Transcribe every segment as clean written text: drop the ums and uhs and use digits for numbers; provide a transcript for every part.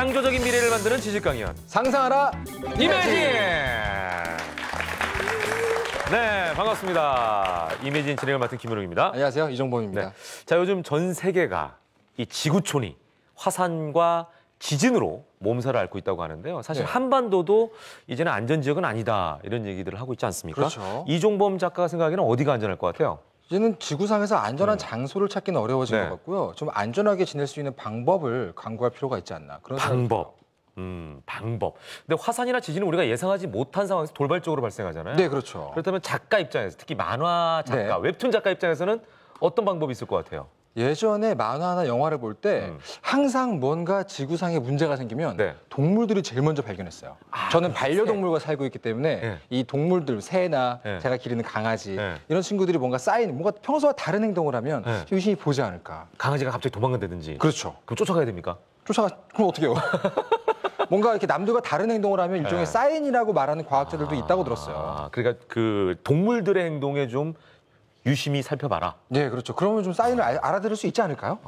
창조적인 미래를 만드는 지식 강연 상상하라 이매진! 네, 반갑습니다. 이매진 진행을 맡은 김은웅입니다. 안녕하세요, 이종범입니다. 네. 자, 요즘 전 세계가 이 지구촌이 화산과 지진으로 몸살을 앓고 있다고 하는데요. 사실 네. 한반도도 이제는 안전지역은 아니다 이런 얘기들을 하고 있지 않습니까? 그렇죠. 이종범 작가가 생각하기에는 어디가 안전할 것 같아요? 이제는 지구상에서 안전한 장소를 찾기는 어려워진 네. 것 같고요. 좀 안전하게 지낼 수 있는 방법을 강구할 필요가 있지 않나. 그런 방법. 방법. 근데 화산이나 지진은 우리가 예상하지 못한 상황에서 돌발적으로 발생하잖아요. 네, 그렇죠. 그렇다면 작가 입장에서, 특히 만화 작가, 네. 웹툰 작가 입장에서는 어떤 방법이 있을 것 같아요? 예전에 만화나 영화를 볼 때 항상 뭔가 지구상에 문제가 생기면 네. 동물들이 제일 먼저 발견했어요. 저는 반려동물과 살고 있기 때문에 네. 이 동물들, 새나 네. 제가 기르는 강아지 네. 이런 친구들이 뭔가 뭔가 평소와 다른 행동을 하면 네. 유심히 보지 않을까. 강아지가 갑자기 도망간다든지. 그렇죠. 그럼 쫓아가야 됩니까? 그럼 어떻게 해요? 뭔가 이렇게 남들과 다른 행동을 하면 일종의 네. 사인이라고 말하는 과학자들도 있다고 들었어요. 그러니까 그 동물들의 행동에 좀 유심히 살펴봐라. 네, 그렇죠. 그러면 좀 사인을 알아들을 수 있지 않을까요?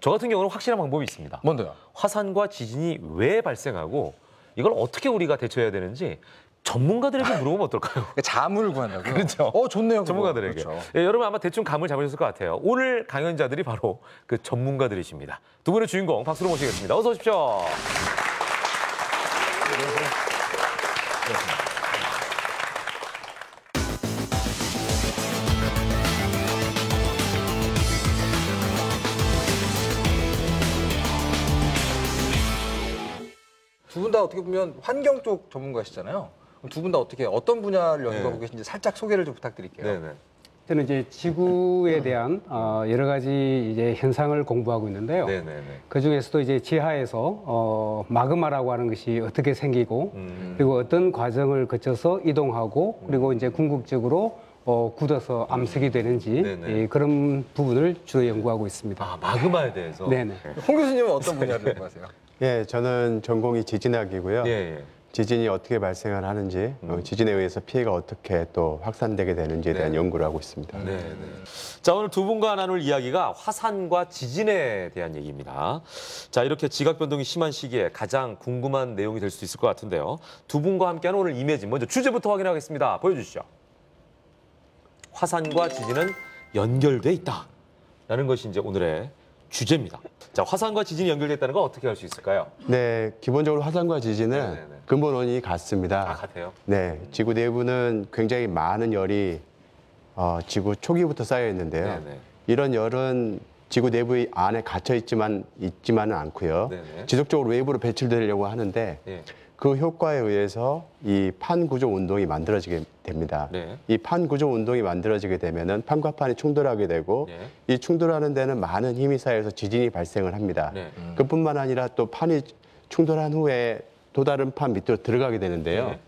저 같은 경우는 확실한 방법이 있습니다. 뭔데요? 화산과 지진이 왜 발생하고 이걸 어떻게 우리가 대처해야 되는지 전문가들에게 물어보면 어떨까요? 자문을 구한다고요? 그렇죠. 좋네요. 그거. 전문가들에게. 그렇죠. 예, 여러분 아마 대충 감을 잡으셨을 것 같아요. 오늘 강연자들이 바로 그 전문가들이십니다. 두 분의 주인공 박수로 모시겠습니다. 어서 오십시오. 두 분 다 어떻게 보면 환경 쪽 전문가시잖아요. 두 분 다 어떤 분야를 연구하고 네. 계신지 살짝 소개를 좀 부탁드릴게요. 네네. 저는 이제 지구에 대한 여러 가지 이제 현상을 공부하고 있는데요. 네네네. 그 중에서도 이제 지하에서 마그마라고 하는 것이 어떻게 생기고 그리고 어떤 과정을 거쳐서 이동하고 그리고 이제 궁극적으로 굳어서 암석이 되는지 네네. 그런 부분을 주로 연구하고 있습니다. 아, 마그마에 대해서. 네네. 홍 교수님은 어떤 분야를 연구하세요? 예, 저는 전공이 지진학이고요. 예, 예. 지진이 어떻게 발생을 하는지, 지진에 의해서 피해가 어떻게 또 확산되게 되는지에 대한 네. 연구를 하고 있습니다. 네. 자, 오늘 두 분과 나눌 이야기가 화산과 지진에 대한 얘기입니다. 자, 이렇게 지각 변동이 심한 시기에 가장 궁금한 내용이 될 수도 있을 것 같은데요. 두 분과 함께하는 오늘 이매진, 먼저 주제부터 확인하겠습니다. 보여주시죠. 화산과 지진은 연결돼 있다라는 것이 이제 오늘의 주제입니다. 자, 화산과 지진이 연결됐다는 건 어떻게 알 수 있을까요? 네, 기본적으로 화산과 지진은 네네네. 근본 원인이 같습니다. 같아요. 네, 지구 내부는 굉장히 많은 열이 지구 초기부터 쌓여 있는데요. 네네. 이런 열은 지구 내부 안에 갇혀 있지만은 않고요. 네네. 지속적으로 외부로 배출되려고 하는데 예. 그 효과에 의해서 이 판구조 운동이 만들어지게 됩니다. 네. 이 판구조 운동이 만들어지게 되면은 판과 판이 충돌하게 되고 네. 이 충돌하는 데는 많은 힘이 쌓여서 지진이 발생을 합니다. 네. 그뿐만 아니라 또 판이 충돌한 후에 또 다른 판 밑으로 들어가게 되는데요. 네.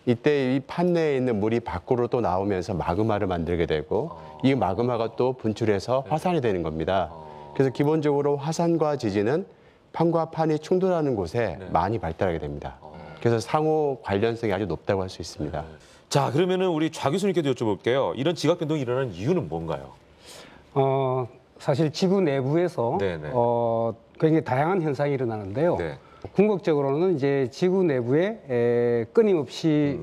이때 이 판 내에 있는 물이 밖으로 또 나오면서 마그마를 만들게 되고 이 마그마가 또 분출해서 화산이 되는 겁니다. 그래서 기본적으로 화산과 지진은 판과 판이 충돌하는 곳에 많이 발달하게 됩니다. 그래서 상호 관련성이 아주 높다고 할 수 있습니다. 자, 그러면은 우리 좌 교수님께도 여쭤볼게요. 이런 지각 변동이 일어나는 이유는 뭔가요? 사실 지구 내부에서 네네. 굉장히 다양한 현상이 일어나는데요. 네. 궁극적으로는 이제 지구 내부에 끊임없이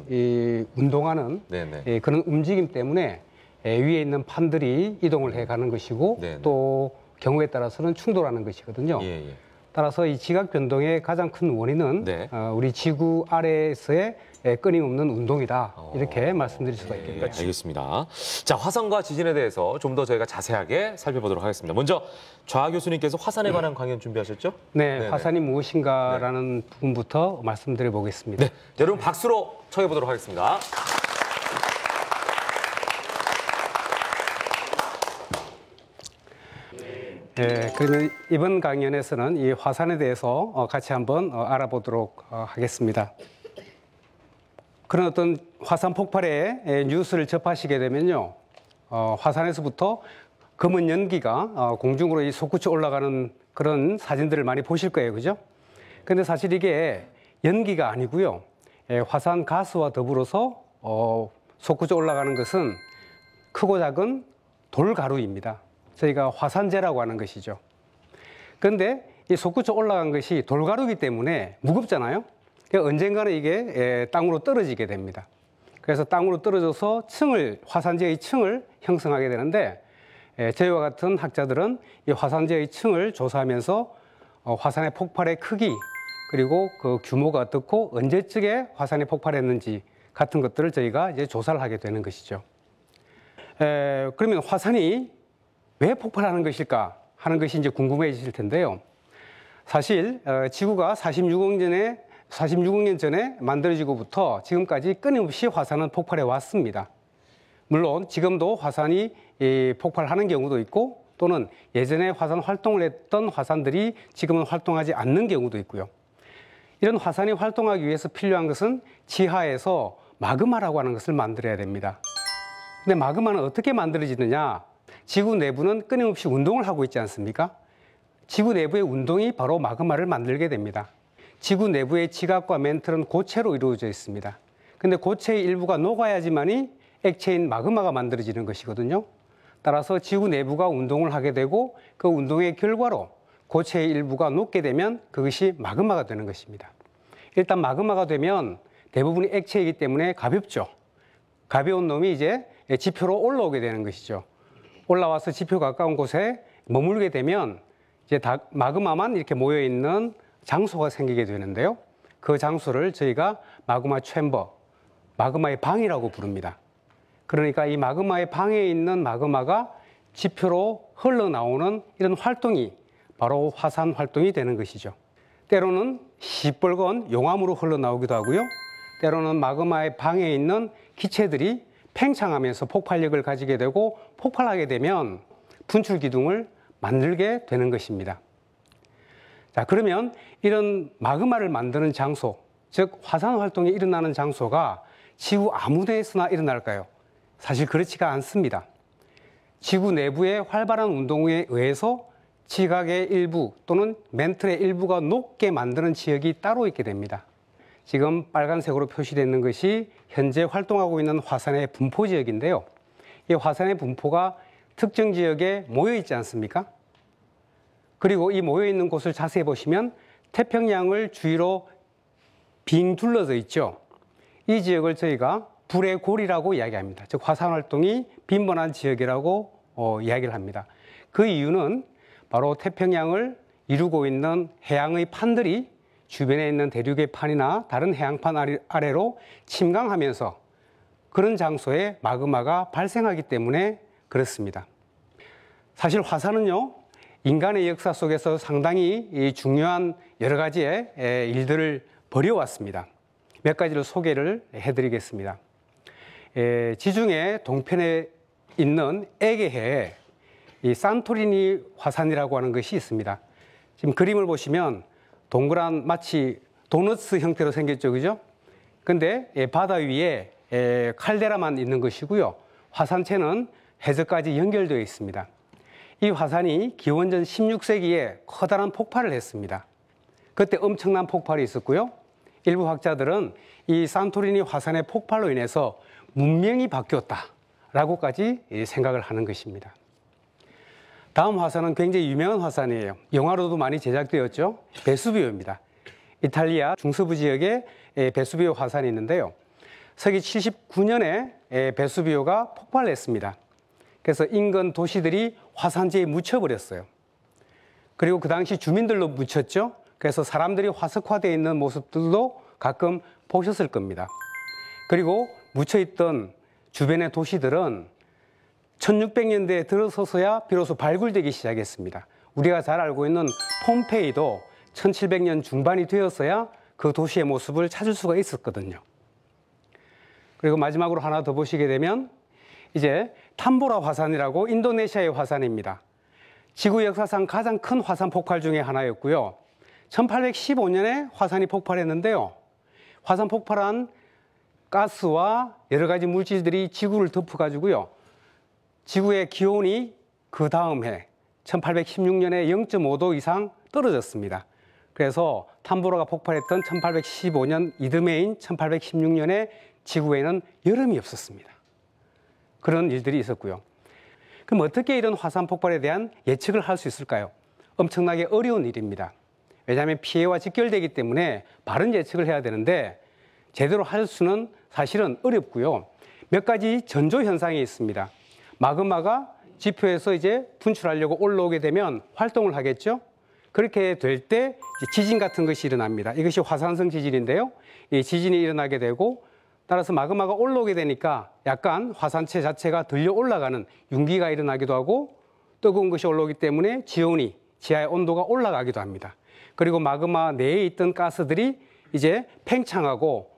운동하는 네네. 그런 움직임 때문에 위에 있는 판들이 이동을 해가는 것이고 네네. 또 경우에 따라서는 충돌하는 것이거든요. 예, 예. 따라서 이 지각 변동의 가장 큰 원인은 네. 우리 지구 아래에서의 끊임없는 운동이다. 이렇게 말씀드릴 수가 있겠네요. 네, 알겠습니다. 자, 화산과 지진에 대해서 좀 더 저희가 자세하게 살펴보도록 하겠습니다. 먼저 좌 교수님께서 화산에 관한 강연 준비하셨죠? 네, 네네. 화산이 무엇인가라는 부분부터 말씀드려 보겠습니다. 네, 여러분 박수로 청해보도록 하겠습니다. 네, 그러면 이번 강연에서는 이 화산에 대해서 같이 한번 알아보도록 하겠습니다. 그런 어떤 화산 폭발의 뉴스를 접하시게 되면요, 화산에서부터 검은 연기가 공중으로 이 솟구쳐 올라가는 그런 사진들을 많이 보실 거예요, 그죠? 근데 사실 이게 연기가 아니고요, 화산 가스와 더불어서 솟구쳐 올라가는 것은 크고 작은 돌가루입니다. 저희가 화산재라고 하는 것이죠. 그런데 이 솟구쳐 올라간 것이 돌가루이기 때문에 무겁잖아요. 그러니까 언젠가는 이게 땅으로 떨어지게 됩니다. 그래서 땅으로 떨어져서 화산재의 층을 형성하게 되는데, 저희와 같은 학자들은 이 화산재의 층을 조사하면서 화산의 폭발의 크기, 그리고 그 규모가 어떻고 언제쯤에 화산이 폭발했는지 같은 것들을 저희가 이제 조사를 하게 되는 것이죠. 그러면 화산이 왜 폭발하는 것일까 하는 것이 이제 궁금해지실 텐데요. 사실 지구가 46억 년 전에 만들어지고부터 지금까지 끊임없이 화산은 폭발해 왔습니다. 물론 지금도 화산이 폭발하는 경우도 있고, 또는 예전에 화산 활동을 했던 화산들이 지금은 활동하지 않는 경우도 있고요. 이런 화산이 활동하기 위해서 필요한 것은 지하에서 마그마라고 하는 것을 만들어야 됩니다. 근데 마그마는 어떻게 만들어지느냐? 지구 내부는 끊임없이 운동을 하고 있지 않습니까? 지구 내부의 운동이 바로 마그마를 만들게 됩니다. 지구 내부의 지각과 멘틀은 고체로 이루어져 있습니다. 근데 고체의 일부가 녹아야지만이 액체인 마그마가 만들어지는 것이거든요. 따라서 지구 내부가 운동을 하게 되고, 그 운동의 결과로 고체의 일부가 녹게 되면 그것이 마그마가 되는 것입니다. 일단 마그마가 되면 대부분이 액체이기 때문에 가볍죠. 가벼운 놈이 이제 지표로 올라오게 되는 것이죠. 올라와서 지표 가까운 곳에 머물게 되면 이제 마그마만 이렇게 모여 있는 장소가 생기게 되는데요. 그 장소를 저희가 마그마 챔버, 마그마의 방이라고 부릅니다. 그러니까 이 마그마의 방에 있는 마그마가 지표로 흘러나오는 이런 활동이 바로 화산 활동이 되는 것이죠. 때로는 시뻘건 용암으로 흘러나오기도 하고요. 때로는 마그마의 방에 있는 기체들이 팽창하면서 폭발력을 가지게 되고, 폭발하게 되면 분출 기둥을 만들게 되는 것입니다. 자, 그러면 이런 마그마를 만드는 장소, 즉 화산 활동이 일어나는 장소가 지구 아무 데서나 일어날까요? 사실 그렇지가 않습니다. 지구 내부의 활발한 운동에 의해서 지각의 일부 또는 멘틀의 일부가 녹게 만드는 지역이 따로 있게 됩니다. 지금 빨간색으로 표시되어 있는 것이 현재 활동하고 있는 화산의 분포 지역인데요. 이 화산의 분포가 특정 지역에 모여 있지 않습니까? 그리고 이 모여 있는 곳을 자세히 보시면 태평양을 주위로 빙 둘러져 있죠. 이 지역을 저희가 불의 골이라고 이야기합니다. 즉 화산 활동이 빈번한 지역이라고 이야기를 합니다. 그 이유는 바로 태평양을 이루고 있는 해양의 판들이 주변에 있는 대륙의 판이나 다른 해양판 아래로 침강하면서 그런 장소에 마그마가 발생하기 때문에 그렇습니다. 사실 화산은요, 인간의 역사 속에서 상당히 중요한 여러 가지의 일들을 벌여왔습니다. 몇 가지를 소개를 해드리겠습니다. 지중해 동편에 있는 에게해에 이 산토리니 화산이라고 하는 것이 있습니다. 지금 그림을 보시면 동그란 마치 도너츠 형태로 생겼죠, 그죠? 근데 바다 위에 칼데라만 있는 것이고요. 화산체는 해저까지 연결되어 있습니다. 이 화산이 기원전 16세기에 커다란 폭발을 했습니다. 그때 엄청난 폭발이 있었고요. 일부 학자들은 이 산토리니 화산의 폭발로 인해서 문명이 바뀌었다라고까지 생각을 하는 것입니다. 다음 화산은 굉장히 유명한 화산이에요. 영화로도 많이 제작되었죠. 베수비오입니다. 이탈리아 중서부 지역에 베수비오 화산이 있는데요. 서기 79년에 베수비오가 폭발했습니다. 그래서 인근 도시들이 화산재에 묻혀버렸어요. 그리고 그 당시 주민들로 묻혔죠. 그래서 사람들이 화석화되어 있는 모습들도 가끔 보셨을 겁니다. 그리고 묻혀있던 주변의 도시들은 1600년대에 들어서서야 비로소 발굴되기 시작했습니다. 우리가 잘 알고 있는 폼페이도 1700년 중반이 되었어야 그 도시의 모습을 찾을 수가 있었거든요. 그리고 마지막으로 하나 더 보시게 되면 이제 탐보라 화산이라고 인도네시아의 화산입니다. 지구 역사상 가장 큰 화산 폭발 중에 하나였고요. 1815년에 화산이 폭발했는데요. 화산 폭발한 가스와 여러 가지 물질들이 지구를 덮어가지고요. 지구의 기온이 그 다음 해 1816년에 0.5도 이상 떨어졌습니다. 그래서 탐보라가 폭발했던 1815년 이듬해인 1816년에 지구에는 여름이 없었습니다. 그런 일들이 있었고요. 그럼 어떻게 이런 화산 폭발에 대한 예측을 할 수 있을까요? 엄청나게 어려운 일입니다. 왜냐하면 피해와 직결되기 때문에 바른 예측을 해야 되는데 제대로 할 수는 사실은 어렵고요. 몇 가지 전조 현상이 있습니다. 마그마가 지표에서 이제 분출하려고 올라오게 되면 활동을 하겠죠. 그렇게 될 때 지진 같은 것이 일어납니다. 이것이 화산성 지진인데요. 이 지진이 일어나게 되고 따라서 마그마가 올라오게 되니까 약간 화산체 자체가 들려 올라가는 윤기가 일어나기도 하고 뜨거운 것이 올라오기 때문에 지온이 지하의 온도가 올라가기도 합니다. 그리고 마그마 내에 있던 가스들이 이제 팽창하고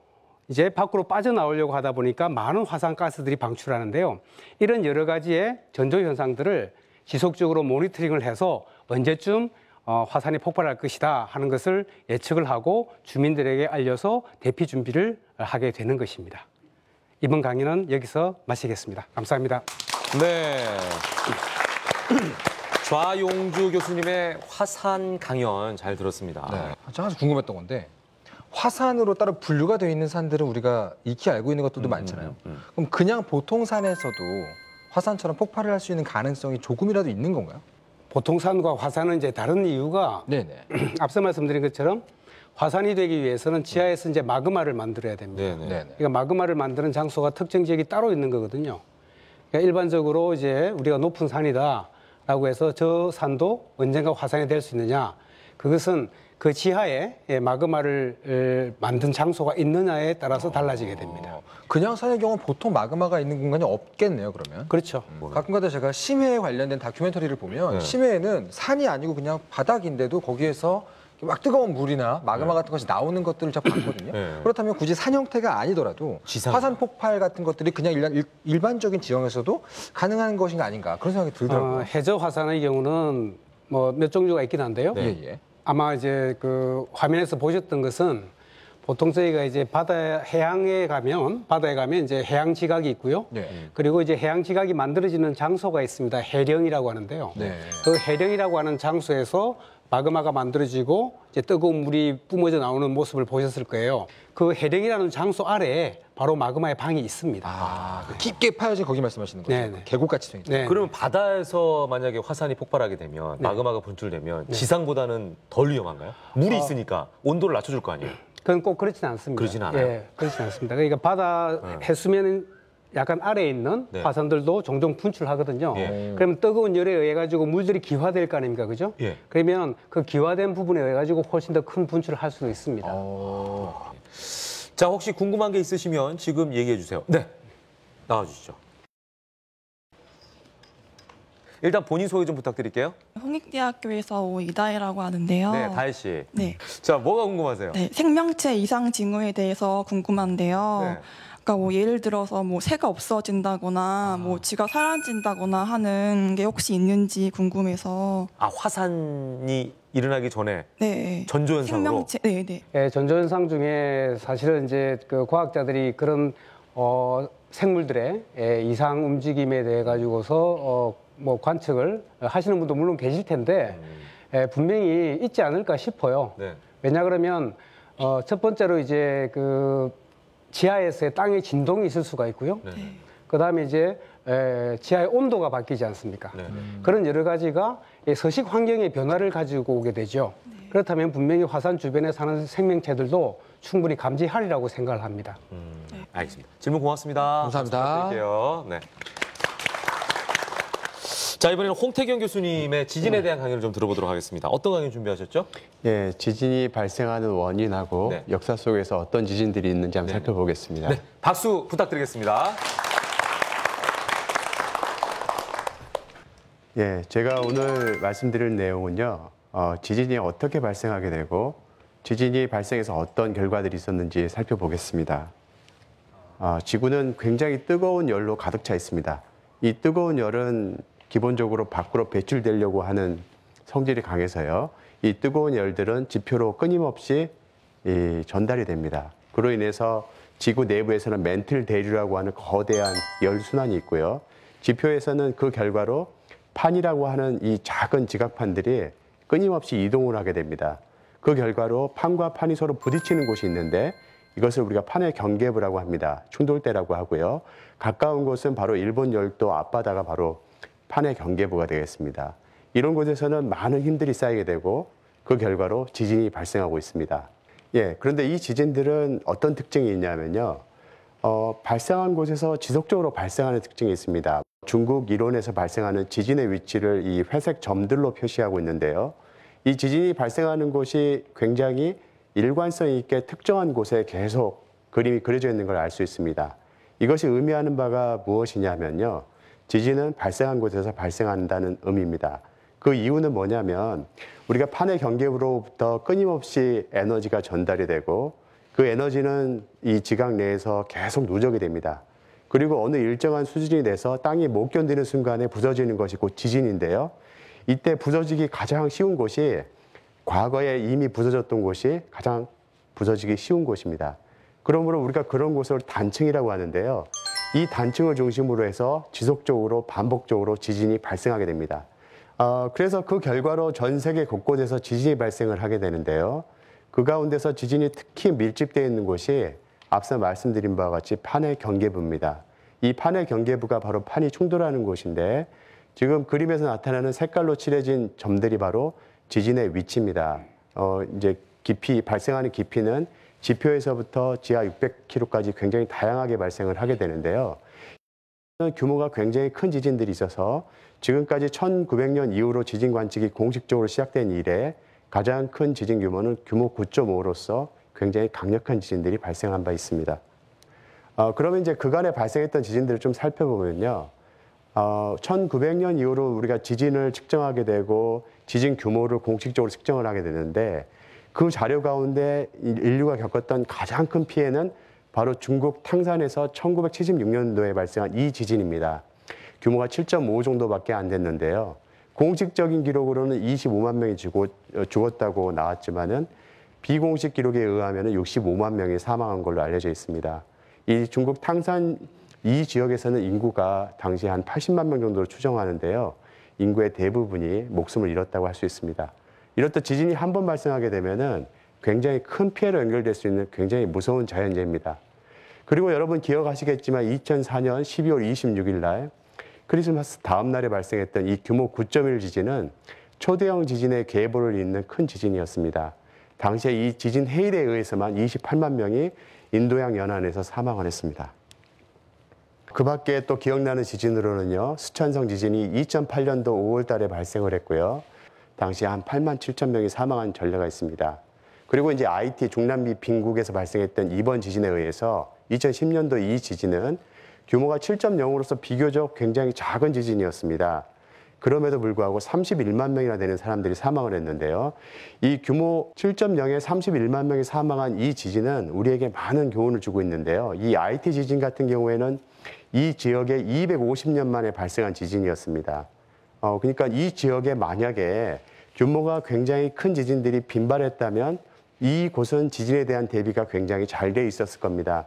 이제 밖으로 빠져나오려고 하다 보니까 많은 화산가스들이 방출하는데요. 이런 여러 가지의 전조 현상들을 지속적으로 모니터링을 해서 언제쯤 화산이 폭발할 것이다 하는 것을 예측을 하고 주민들에게 알려서 대피 준비를 하게 되는 것입니다. 이번 강의는 여기서 마치겠습니다. 감사합니다. 네. 좌용주 교수님의 화산 강연 잘 들었습니다. 네. 제가 아주 궁금했던 건데 화산으로 따로 분류가 되어 있는 산들은 우리가 익히 알고 있는 것들도 많잖아요. 그럼 그냥 보통 산에서도 화산처럼 폭발을 할 수 있는 가능성이 조금이라도 있는 건가요? 보통 산과 화산은 이제 다른 이유가 네네. 앞서 말씀드린 것처럼 화산이 되기 위해서는 지하에서 이제 마그마를 만들어야 됩니다. 네네. 네네. 그러니까 마그마를 만드는 장소가 특정 지역이 따로 있는 거거든요. 그러니까 일반적으로 이제 우리가 높은 산이다라고 해서 저 산도 언젠가 화산이 될 수 있느냐? 그것은 그 지하에 마그마를 만든 장소가 있느냐에 따라서 달라지게 됩니다. 그냥 산의 경우는 보통 마그마가 있는 공간이 없겠네요, 그러면. 그렇죠. 가끔가다 제가 심해에 관련된 다큐멘터리를 보면 네. 심해에는 산이 아니고 그냥 바닥인데도 거기에서 막 뜨거운 물이나 마그마 같은 것이 나오는 것들을 제가 봤거든요. 네. 그렇다면 굳이 산 형태가 아니더라도 지상. 화산 폭발 같은 것들이 그냥 일반적인 지형에서도 가능한 것인가 아닌가 그런 생각이 들더라고요. 해저 화산의 경우는 뭐 몇 종류가 있긴 한데요. 네. 예, 예. 아마 이제 그 화면에서 보셨던 것은 보통 저희가 이제 해양에 가면 바다에 가면 이제 해양 지각이 있고요. 네. 그리고 이제 해양 지각이 만들어지는 장소가 있습니다. 해령이라고 하는데요. 네. 그 해령이라고 하는 장소에서 마그마가 만들어지고 이제 뜨거운 물이 뿜어져 나오는 모습을 보셨을 거예요. 그 해령이라는 장소 아래에 바로 마그마의 방이 있습니다. 아, 그 깊게 파여진 거기 말씀하시는 거죠? 네네. 계곡같이 생긴. 네. 그러면 바다에서 만약에 화산이 폭발하게 되면 마그마가 분출되면 지상보다는 덜 위험한가요? 물이 있으니까 온도를 낮춰줄 거 아니에요? 그건 꼭 그렇지는 않습니다. 그러진 않아요? 예, 그렇지는 않습니다. 그러니까 바다 해수면 약간 아래에 있는 네. 화산들도 종종 분출하거든요. 예. 그러면 뜨거운 열에 의해 가지고 물들이 기화될 거 아닙니까, 그죠? 예. 그러면 그 기화된 부분에 의해 가지고 훨씬 더 큰 분출을 할 수도 있습니다. 자, 혹시 궁금한 게 있으시면 지금 얘기해 주세요. 네. 나와주시죠. 일단 본인 소개 좀 부탁드릴게요. 홍익대학교에서 온 이다혜라고 하는데요. 네, 다혜 씨. 네. 자, 뭐가 궁금하세요? 네, 생명체 이상 징후에 대해서 궁금한데요. 네. 그러니까 뭐 예를 들어서 뭐 새가 없어진다거나 뭐 쥐가 사라진다거나 하는 게 혹시 있는지 궁금해서. 아, 화산이 일어나기 전에 네. 전조현상으로? 생명체, 네, 네. 예, 전조현상 중에 사실은 이제 그 과학자들이 그런 생물들의 이상 움직임에 대해 가지고서 뭐 관측을 하시는 분도 물론 계실 텐데 분명히 있지 않을까 싶어요. 네. 왜냐 그러면 첫 번째로 이제 그 지하에서의 땅의 진동이 있을 수가 있고요. 네. 그다음에 이제 지하의 온도가 바뀌지 않습니까? 네. 그런 여러 가지가 이 서식 환경의 변화를 가지고 오게 되죠. 그렇다면 분명히 화산 주변에 사는 생명체들도 충분히 감지하리라고 생각을 합니다. 알겠습니다. 질문 고맙습니다. 감사합니다. 부탁드릴게요. 네. 자, 이번에는 홍태경 교수님의 지진에 대한 강의를 좀 들어보도록 하겠습니다. 어떤 강의 준비하셨죠? 예, 지진이 발생하는 원인하고 네. 역사 속에서 어떤 지진들이 있는지 한번 살펴보겠습니다. 네. 박수 부탁드리겠습니다. 예, 제가 오늘 말씀드릴 내용은요, 지진이 어떻게 발생하게 되고 지진이 발생해서 어떤 결과들이 있었는지 살펴보겠습니다. 지구는 굉장히 뜨거운 열로 가득 차 있습니다. 이 뜨거운 열은 기본적으로 밖으로 배출되려고 하는 성질이 강해서요. 이 뜨거운 열들은 지표로 끊임없이 전달이 됩니다. 그로 인해서 지구 내부에서는 멘틀 대류라고 하는 거대한 열 순환이 있고요. 지표에서는 그 결과로 판이라고 하는 이 작은 지각판들이 끊임없이 이동을 하게 됩니다. 그 결과로 판과 판이 서로 부딪히는 곳이 있는데 이것을 우리가 판의 경계부라고 합니다. 충돌대라고 하고요. 가까운 곳은 바로 일본 열도 앞바다가 바로 판의 경계부가 되겠습니다. 이런 곳에서는 많은 힘들이 쌓이게 되고 그 결과로 지진이 발생하고 있습니다. 예, 그런데 이 지진들은 어떤 특징이 있냐면요. 발생한 곳에서 지속적으로 발생하는 특징이 있습니다. 중국 일원에서 발생하는 지진의 위치를 이 회색 점들로 표시하고 있는데요. 이 지진이 발생하는 곳이 굉장히 일관성 있게 특정한 곳에 계속 그림이 그려져 있는 걸 알 수 있습니다. 이것이 의미하는 바가 무엇이냐면요. 지진은 발생한 곳에서 발생한다는 의미입니다. 그 이유는 뭐냐면 우리가 판의 경계부로부터 끊임없이 에너지가 전달이 되고 그 에너지는 이 지각 내에서 계속 누적이 됩니다. 그리고 어느 일정한 수준이 돼서 땅이 못 견디는 순간에 부서지는 것이 곧 지진인데요. 이때 부서지기 가장 쉬운 곳이 과거에 이미 부서졌던 곳이 가장 부서지기 쉬운 곳입니다. 그러므로 우리가 그런 곳을 단층이라고 하는데요. 이 단층을 중심으로 해서 지속적으로 반복적으로 지진이 발생하게 됩니다. 그래서 그 결과로 전 세계 곳곳에서 지진이 발생을 하게 되는데요. 그 가운데서 지진이 특히 밀집되어 있는 곳이 앞서 말씀드린 바와 같이 판의 경계부입니다. 이 판의 경계부가 바로 판이 충돌하는 곳인데 지금 그림에서 나타나는 색깔로 칠해진 점들이 바로 지진의 위치입니다. 이제 깊이, 발생하는 깊이는 지표에서부터 지하 600km까지 굉장히 다양하게 발생을 하게 되는데요. 규모가 굉장히 큰 지진들이 있어서 지금까지 1900년 이후로 지진 관측이 공식적으로 시작된 이래 가장 큰 지진 규모는 규모 9.5로서 굉장히 강력한 지진들이 발생한 바 있습니다. 그러면 이제 그간에 발생했던 지진들을 좀 살펴보면요. 1900년 이후로 우리가 지진을 측정하게 되고 지진 규모를 공식적으로 측정을 하게 되는데 그 자료 가운데 인류가 겪었던 가장 큰 피해는 바로 중국 탕산에서 1976년도에 발생한 이 지진입니다. 규모가 7.5 정도밖에 안 됐는데요. 공식적인 기록으로는 25만 명이 죽었다고 나왔지만은 비공식 기록에 의하면 65만 명이 사망한 걸로 알려져 있습니다. 이 중국 탕산 이 지역에서는 인구가 당시 한 80만 명 정도로 추정하는데요. 인구의 대부분이 목숨을 잃었다고 할 수 있습니다. 이렇듯 지진이 한 번 발생하게 되면은 굉장히 큰 피해로 연결될 수 있는 굉장히 무서운 자연재해입니다. 그리고 여러분 기억하시겠지만 2004년 12월 26일 날 크리스마스 다음 날에 발생했던 이 규모 9.1 지진은 초대형 지진의 계보를 잇는 큰 지진이었습니다. 당시에 이 지진 해일에 의해서만 28만 명이 인도양 연안에서 사망을 했습니다. 그 밖에 또 기억나는 지진으로는요, 스촨성 지진이 2008년도 5월 달에 발생을 했고요. 당시 한 8만 7천 명이 사망한 전례가 있습니다. 그리고 이제 IT 중남미 빈국에서 발생했던 이번 지진에 의해서 2010년도 이 지진은 규모가 7.0으로서 비교적 굉장히 작은 지진이었습니다. 그럼에도 불구하고 31만 명이나 되는 사람들이 사망을 했는데요. 이 규모 7.0에 31만 명이 사망한 이 지진은 우리에게 많은 교훈을 주고 있는데요. 이 IT 지진 같은 경우에는 이 지역에 250년 만에 발생한 지진이었습니다. 그러니까 이 지역에 만약에 규모가 굉장히 큰 지진들이 빈발했다면 이곳은 지진에 대한 대비가 굉장히 잘 돼 있었을 겁니다.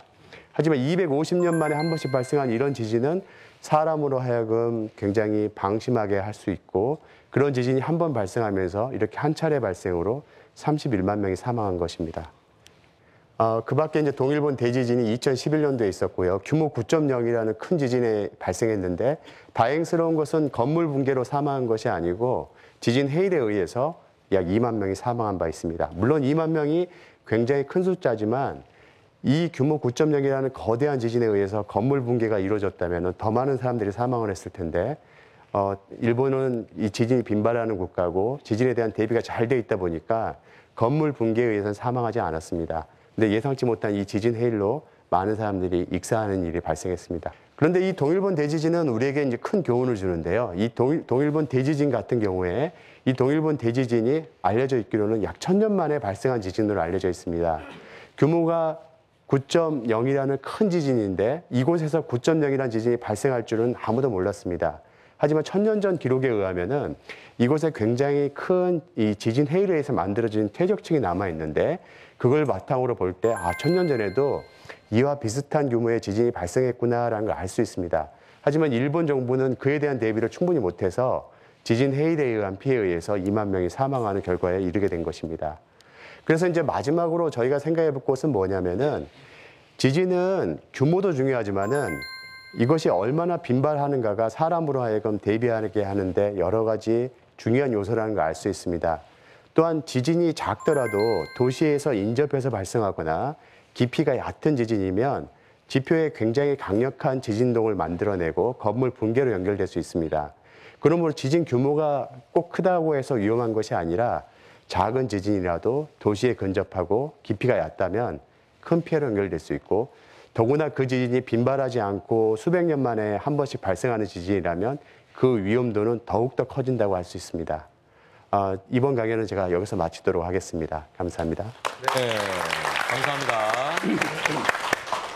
하지만 250년 만에 한 번씩 발생한 이런 지진은 사람으로 하여금 굉장히 방심하게 할 수 있고 그런 지진이 한 번 발생하면서 이렇게 한 차례 발생으로 31만 명이 사망한 것입니다. 그 밖에 이제 동일본 대지진이 2011년도에 있었고요. 규모 9.0이라는 큰 지진이 발생했는데 다행스러운 것은 건물 붕괴로 사망한 것이 아니고 지진 해일에 의해서 약 2만 명이 사망한 바 있습니다. 물론 2만 명이 굉장히 큰 숫자지만 이 규모 9.0이라는 거대한 지진에 의해서 건물 붕괴가 이루어졌다면 더 많은 사람들이 사망을 했을 텐데 일본은 이 지진이 빈발하는 국가고 지진에 대한 대비가 잘 돼 있다 보니까 건물 붕괴에 의해서는 사망하지 않았습니다. 근데 예상치 못한 이 지진 해일로 많은 사람들이 익사하는 일이 발생했습니다. 그런데 이 동일본 대지진은 우리에게 이제 큰 교훈을 주는데요. 이 동일본 대지진 같은 경우에 이 동일본 대지진이 알려져 있기로는 약 1000년 만에 발생한 지진으로 알려져 있습니다. 규모가 9.0이라는 큰 지진인데 이곳에서 9.0이라는 지진이 발생할 줄은 아무도 몰랐습니다. 하지만 1000년 전 기록에 의하면은 이곳에 굉장히 큰 이 지진 해일에 의해서 만들어진 퇴적층이 남아 있는데 그걸 바탕으로 볼 때 1000년 전에도 이와 비슷한 규모의 지진이 발생했구나라는 걸 알 수 있습니다. 하지만 일본 정부는 그에 대한 대비를 충분히 못해서 지진 해일에 의한 피해에 의해서 2만 명이 사망하는 결과에 이르게 된 것입니다. 그래서 이제 마지막으로 저희가 생각해 볼 것은 뭐냐면은 지진은 규모도 중요하지만은 이것이 얼마나 빈발하는가가 사람으로 하여금 대비하게 하는데 여러 가지 중요한 요소라는 걸 알 수 있습니다. 또한 지진이 작더라도 도시에서 인접해서 발생하거나 깊이가 얕은 지진이면 지표에 굉장히 강력한 지진동을 만들어내고 건물 붕괴로 연결될 수 있습니다. 그러므로 지진 규모가 꼭 크다고 해서 위험한 것이 아니라 작은 지진이라도 도시에 근접하고 깊이가 얕다면 큰 피해로 연결될 수 있고 더구나 그 지진이 빈발하지 않고 수백 년 만에 한 번씩 발생하는 지진이라면 그 위험도는 더욱더 커진다고 할 수 있습니다. 이번 강연은 제가 여기서 마치도록 하겠습니다. 감사합니다. 네, 감사합니다.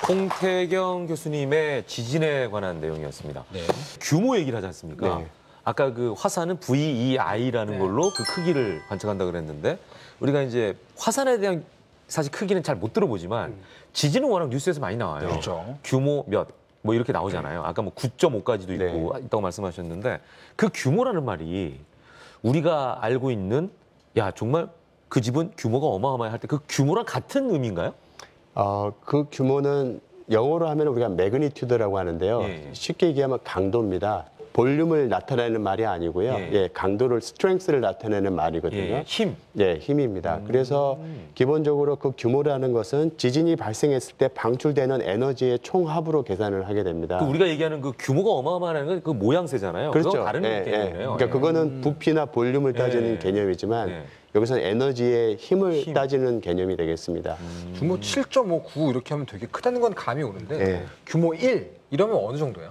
홍태경 교수님의 지진에 관한 내용이었습니다. 네. 규모 얘기를 하지 않습니까? 네. 아까 그 화산은 VEI라는 걸로 그 크기를 관측한다 그랬는데 우리가 이제 화산에 대한 사실 크기는 잘 못 들어보지만 지진은 워낙 뉴스에서 많이 나와요. 그렇죠. 규모 몇 뭐 이렇게 나오잖아요. 아까 뭐 9.5까지도 있고 있다고 말씀하셨는데 그 규모라는 말이 우리가 알고 있는 야 정말 그 집은 규모가 어마어마해 할 때 그 규모랑 같은 의미인가요? 그 규모는 영어로 하면 우리가 매그니튜드라고 하는데요. 예. 쉽게 얘기하면 강도입니다. 볼륨을 나타내는 말이 아니고요. 예. 강도를 스트렝스를 나타내는 말이거든요. 예, 힘. 네, 힘입니다. 그래서 기본적으로 그 규모라는 것은 지진이 발생했을 때 방출되는 에너지의 총합으로 계산을 하게 됩니다. 그 우리가 얘기하는 그 규모가 어마어마한 건 그 모양새잖아요. 그렇죠. 그건 다른 예, 개념이에요. 그러니까 그거는 부피나 볼륨을 따지는 예. 개념이지만 예. 여기서는 에너지의 힘을 힘. 따지는 개념이 되겠습니다. 규모 7.59 이렇게 하면 되게 크다는 건 감이 오는데 네. 규모 1 이러면 어느 정도예요?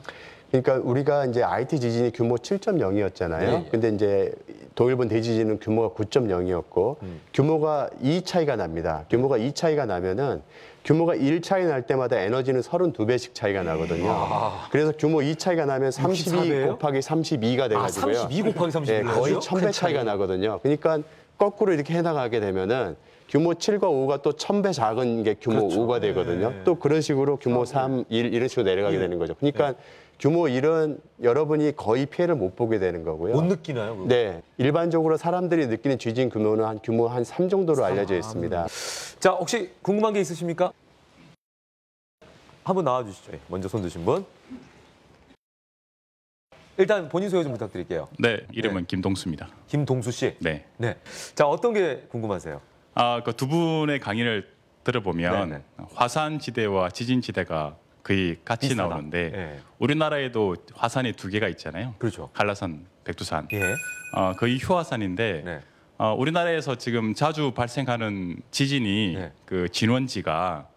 그러니까 우리가 이제 IT 지진이 규모 7.0이었잖아요. 네. 근데 이제 동일본 대지진은 규모가 9.0이었고 규모가 2 차이가 납니다. 규모가 2 차이가 나면은 규모가 1 차이 날 때마다 에너지는 32배씩 차이가 나거든요. 그래서 규모 2 차이가 나면 32 64 배예요? 곱하기 32가 돼가지고요. 32 곱하기 32. 예, 거의 1000배 차이가 나거든요. 그러니까 거꾸로 이렇게 해나가게 되면은 규모 7과 5가 또 1000배 작은 게 규모 그렇죠. 5가 되거든요. 또 그런 식으로 규모 3, 1 이런 식으로 내려가게 되는 거죠. 그러니까 규모 1은 여러분이 거의 피해를 못 보게 되는 거고요. 못 느끼나요? 그거? 네, 일반적으로 사람들이 느끼는 지진 규모는 한 규모 한 3 정도로 알려져 있습니다. 자, 혹시 궁금한 게 있으십니까? 한번 나와 주시죠. 먼저 손 드신 분. 일단 본인 소개 좀 부탁드릴게요. 네, 이름은 김동수입니다. 김동수 씨. 네. 네. 자, 어떤 게 궁금하세요? 그 두 분의 강의를 들어보면 네네. 화산지대와 지진지대가 거의 같이 비슷하다. 나오는데 예. 우리나라에도 화산이 2개가 있잖아요. 그렇죠. 한라산, 백두산. 예. 거의 휴화산인데 네. 우리나라에서 지금 자주 발생하는 지진이 네. 그 진원지가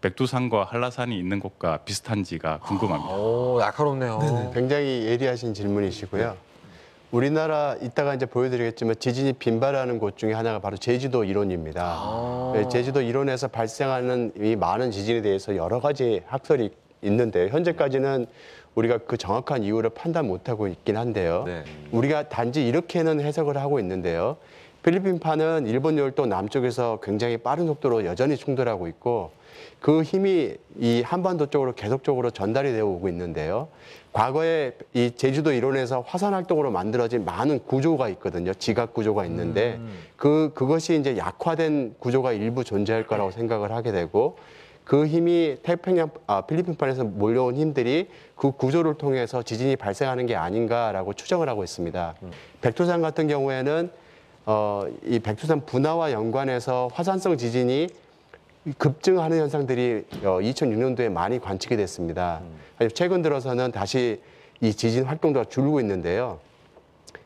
백두산과 한라산이 있는 곳과 비슷한지가 궁금합니다. 오, 날카롭네요. 굉장히 예리하신 질문이시고요. 우리나라 이따가 이제 보여드리겠지만 지진이 빈발하는 곳 중에 하나가 바로 제주도 이론입니다. 네, 제주도 이론에서 발생하는 이 많은 지진에 대해서 여러 가지 학설이 있는데 현재까지는 우리가 그 정확한 이유를 판단 못하고 있긴 한데요. 네. 우리가 단지 이렇게는 해석을 하고 있는데요. 필리핀판은 일본 열도 남쪽에서 굉장히 빠른 속도로 여전히 충돌하고 있고 그 힘이 이 한반도 쪽으로 계속적으로 전달이 되어 오고 있는데요. 과거에 이 제주도 이론에서 화산 활동으로 만들어진 많은 구조가 있거든요. 지각 구조가 있는데 그것이 이제 약화된 구조가 일부 존재할 거라고 생각을 하게 되고 그 힘이 태평양 필리핀판에서 몰려온 힘들이 그 구조를 통해서 지진이 발생하는 게 아닌가라고 추정을 하고 있습니다. 백두산 같은 경우에는 이 백두산 분화와 연관해서 화산성 지진이 급증하는 현상들이 2006년도에 많이 관측이 됐습니다. 최근 들어서는 다시 이 지진 활동도가 줄고 있는데요.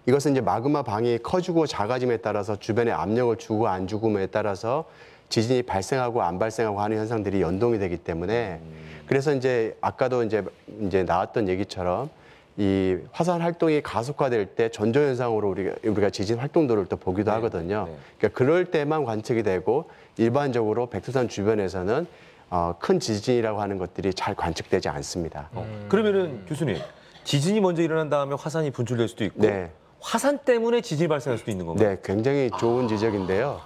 이것은 이제 마그마 방이 커지고 작아짐에 따라서 주변에 압력을 주고 안 주고에 따라서 지진이 발생하고 안 발생하고 하는 현상들이 연동이 되기 때문에 그래서 이제 아까도 이제 나왔던 얘기처럼 이 화산 활동이 가속화될 때 전조 현상으로 우리가 지진 활동도를 또 보기도 하거든요. 그러니까 그럴 때만 관측이 되고 일반적으로 백두산 주변에서는 큰 지진이라고 하는 것들이 잘 관측되지 않습니다. 그러면은 교수님, 지진이 먼저 일어난 다음에 화산이 분출될 수도 있고 네. 화산 때문에 지진이 발생할 수도 있는 건가요? 네, 굉장히 좋은 지적인데요.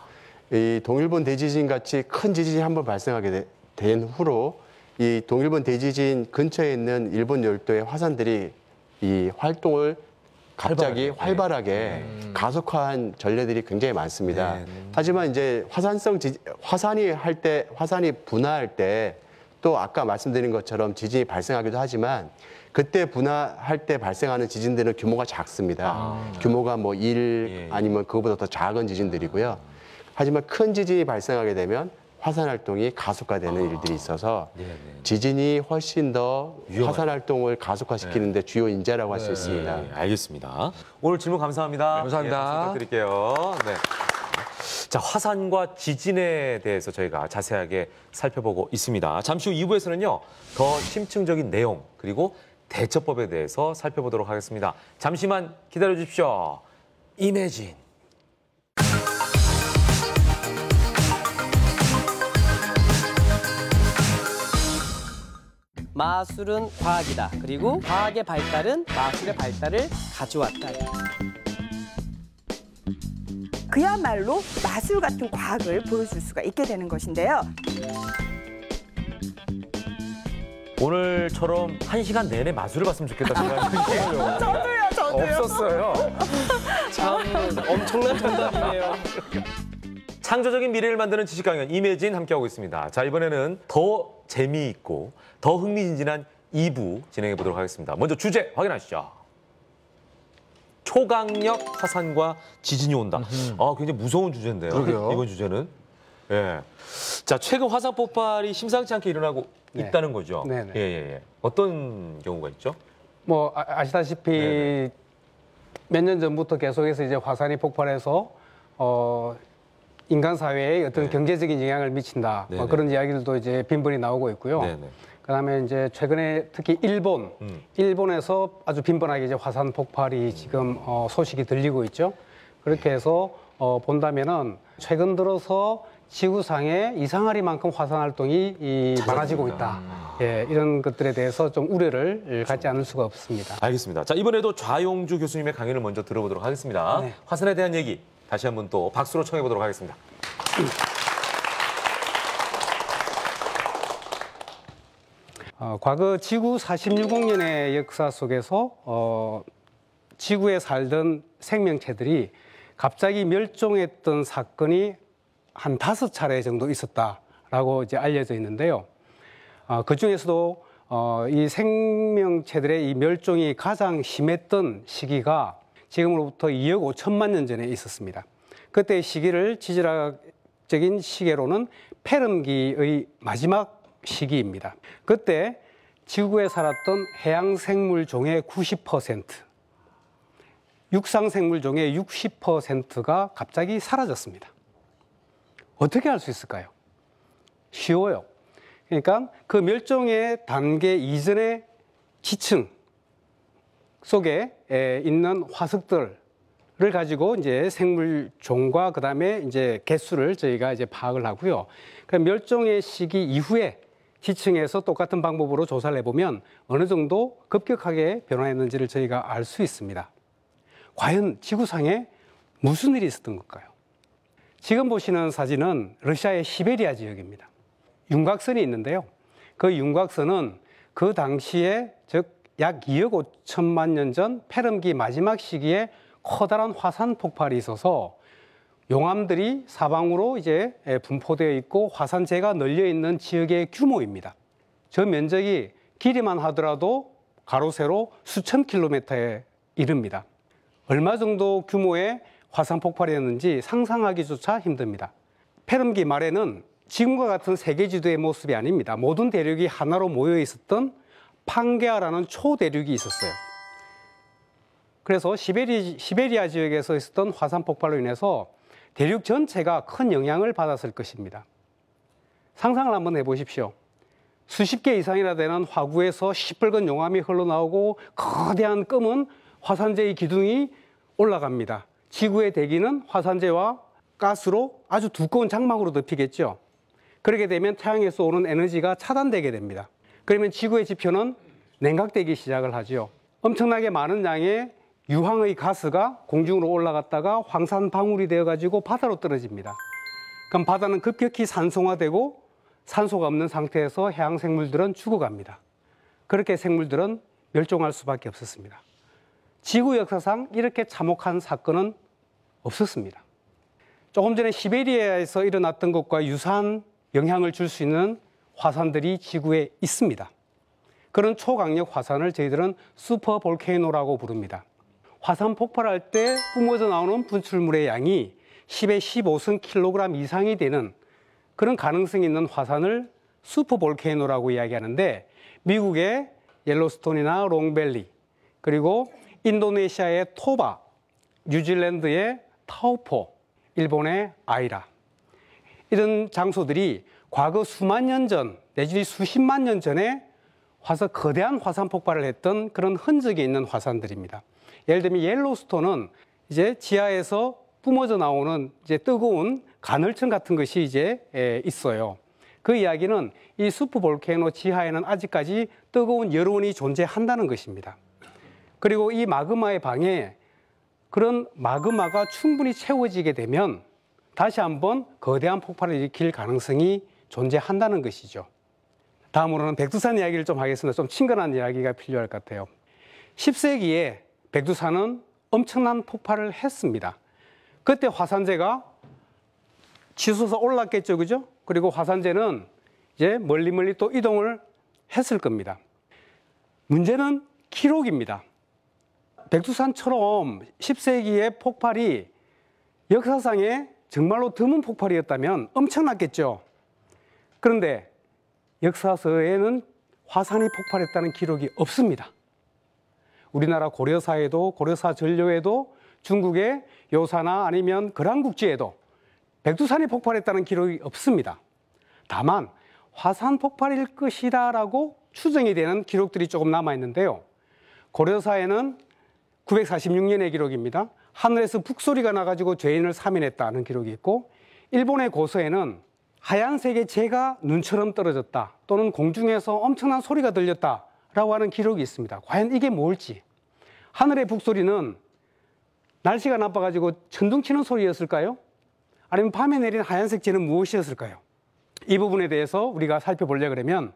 이 동일본 대지진 같이 큰 지진이 한번 발생하게 된 후로 이 동일본 대지진 근처에 있는 일본 열도의 화산들이 이 활동을 갑자기 활발하게 가속화한 전례들이 굉장히 많습니다. 하지만 이제 화산이 분화할 때 또 아까 말씀드린 것처럼 지진이 발생하기도 하지만 그때 분화할 때 발생하는 지진들은 규모가 작습니다. 규모가 뭐 1 아니면 그거보다 더 작은 지진들이고요. 하지만 큰 지진이 발생하게 되면 화산 활동이 가속화되는 일들이 있어서 지진이 훨씬 더 화산 활동을 가속화시키는 데 주요 인자라고 할 수 있습니다. 네, 알겠습니다. 오늘 질문 감사합니다. 감사합니다. 예, 박수 부탁드릴게요. 네. 자, 화산과 지진에 대해서 저희가 자세하게 살펴보고 있습니다. 잠시 후 2부에서는요, 더 심층적인 내용 그리고 대처법에 대해서 살펴보도록 하겠습니다. 잠시만 기다려 주십시오. 이매진. 마술은 과학이다. 그리고 과학의 발달은 마술의 발달을 가져왔다. 그야말로 마술 같은 과학을 보여줄 수가 있게 되는 것인데요. 오늘처럼 1시간 내내 마술을 봤으면 좋겠다 생각했는데 저도요. 없었어요. 참 엄청난 정답이네요. 창조적인 미래를 만드는 지식 강연 이매진 함께하고 있습니다. 자, 이번에는 더 재미있고 더 흥미진진한 2부 진행해 보도록 하겠습니다. 먼저 주제 확인하시죠. 초강력 화산과 지진이 온다. 아, 굉장히 무서운 주제인데요. 그러게요. 이번 주제는. 예. 자, 최근 화산 폭발이 심상치 않게 일어나고 네. 있다는 거죠. 네네. 예. 어떤 경우가 있죠? 뭐 아시다시피 네네. 몇 년 전부터 계속해서 이제 화산이 폭발해서 인간 사회에 어떤 네. 경제적인 영향을 미친다. 네네. 그런 이야기들도 이제 빈번히 나오고 있고요. 네네. 그다음에 이제 최근에 특히 일본에서 아주 빈번하게 이제 화산 폭발이 지금 소식이 들리고 있죠. 그렇게 해서 본다면은 최근 들어서 지구상에 이상하리만큼 화산 활동이 많아지고 있다. 예, 이런 것들에 대해서 좀 우려를 갖지 않을 수가 없습니다. 알겠습니다. 자, 이번에도 좌용주 교수님의 강연을 먼저 들어보도록 하겠습니다. 네. 화산에 대한 얘기 다시 한번 또 박수로 청해 보도록 하겠습니다. 과거 지구 46억년의 역사 속에서 지구에 살던 생명체들이 갑자기 멸종했던 사건이 한 5차례 정도 있었다라고 이제 알려져 있는데요. 그 중에서도 이 생명체들의 이 멸종이 가장 심했던 시기가 지금으로부터 2억 5천만 년 전에 있었습니다. 그때 시기를 지질학적인 시계로는 페름기의 마지막 시기입니다. 그때 지구에 살았던 해양 생물 종의 90%, 육상 생물 종의 60%가 갑자기 사라졌습니다. 어떻게 할 수 있을까요? 쉬워요. 그러니까 그 멸종의 단계 이전의 지층 속에 있는 화석들을 가지고 이제 생물 종과 그다음에 이제 개수를 저희가 이제 파악을 하고요. 그 멸종의 시기 이후에 지층에서 똑같은 방법으로 조사를 해보면 어느 정도 급격하게 변화했는지를 저희가 알 수 있습니다. 과연 지구상에 무슨 일이 있었던 걸까요? 지금 보시는 사진은 러시아의 시베리아 지역입니다. 윤곽선이 있는데요. 그 윤곽선은 그 당시에 즉 약 2억 5천만 년 전 페름기 마지막 시기에 커다란 화산 폭발이 있어서 용암들이 사방으로 이제 분포되어 있고 화산재가 널려 있는 지역의 규모입니다. 저 면적이 길이만 하더라도 가로 세로 수천 킬로미터에 이릅니다. 얼마 정도 규모의 화산 폭발이었는지 상상하기조차 힘듭니다. 페름기 말에는 지금과 같은 세계지도의 모습이 아닙니다. 모든 대륙이 하나로 모여 있었던 판게아라는 초대륙이 있었어요. 그래서 시베리아 지역에서 있었던 화산 폭발로 인해서 대륙 전체가 큰 영향을 받았을 것입니다. 상상을 한번 해보십시오. 수십 개 이상이나 되는 화구에서 시뻘건 용암이 흘러나오고 거대한 검은 화산재의 기둥이 올라갑니다. 지구의 대기는 화산재와 가스로 아주 두꺼운 장막으로 덮이겠죠. 그렇게 되면 태양에서 오는 에너지가 차단되게 됩니다. 그러면 지구의 지표는 냉각되기 시작을 하죠. 엄청나게 많은 양의 유황의 가스가 공중으로 올라갔다가 황산 방울이 되어가지고 바다로 떨어집니다. 그럼 바다는 급격히 산성화되고 산소가 없는 상태에서 해양 생물들은 죽어갑니다. 그렇게 생물들은 멸종할 수밖에 없었습니다. 지구 역사상 이렇게 참혹한 사건은 없었습니다. 조금 전에 시베리아에서 일어났던 것과 유사한 영향을 줄 수 있는 화산들이 지구에 있습니다. 그런 초강력 화산을 저희들은 슈퍼 볼케이노라고 부릅니다. 화산 폭발할 때 뿜어져 나오는 분출물의 양이 10의 15승 킬로그램 이상이 되는 그런 가능성이 있는 화산을 슈퍼 볼케이노라고 이야기하는데, 미국의 옐로스톤이나 롱밸리, 그리고 인도네시아의 토바, 뉴질랜드의 타우포, 일본의 아이라, 이런 장소들이 과거 수만 년 전 내지 수십만 년 전에 거대한 화산 폭발을 했던 그런 흔적이 있는 화산들입니다. 예를 들면 옐로스톤은 이제 지하에서 뿜어져 나오는 이제 뜨거운 간헐천 같은 것이 이제 있어요. 그 이야기는 이 슈퍼 볼케이노 지하에는 아직까지 뜨거운 여론이 존재한다는 것입니다. 그리고 이 마그마의 방에 그런 마그마가 충분히 채워지게 되면 다시 한번 거대한 폭발을 일으킬 가능성이 존재한다는 것이죠. 다음으로는 백두산 이야기를 좀 하겠습니다. 좀 친근한 이야기가 필요할 것 같아요. 10세기에 백두산은 엄청난 폭발을 했습니다. 그때 화산재가 치솟아 올랐겠죠, 그죠? 그리고 화산재는 이제 멀리 또 이동을 했을 겁니다. 문제는 기록입니다. 백두산처럼 10세기의 폭발이 역사상에 정말로 드문 폭발이었다면 엄청났겠죠. 그런데 역사서에는 화산이 폭발했다는 기록이 없습니다. 우리나라 고려사에도, 고려사 전료에도, 중국의 요사나 아니면 거란국지에도 백두산이 폭발했다는 기록이 없습니다. 다만 화산 폭발일 것이다라고 추정이 되는 기록들이 조금 남아있는데요. 고려사에는 946년의 기록입니다. 하늘에서 북소리가 나가지고 죄인을 사면했다는 기록이 있고, 일본의 고서에는 하얀색의 재가 눈처럼 떨어졌다, 또는 공중에서 엄청난 소리가 들렸다라고 하는 기록이 있습니다. 과연 이게 뭘지, 하늘의 북소리는 날씨가 나빠가지고 천둥치는 소리였을까요? 아니면 밤에 내린 하얀색 재는 무엇이었을까요? 이 부분에 대해서 우리가 살펴보려고 그러면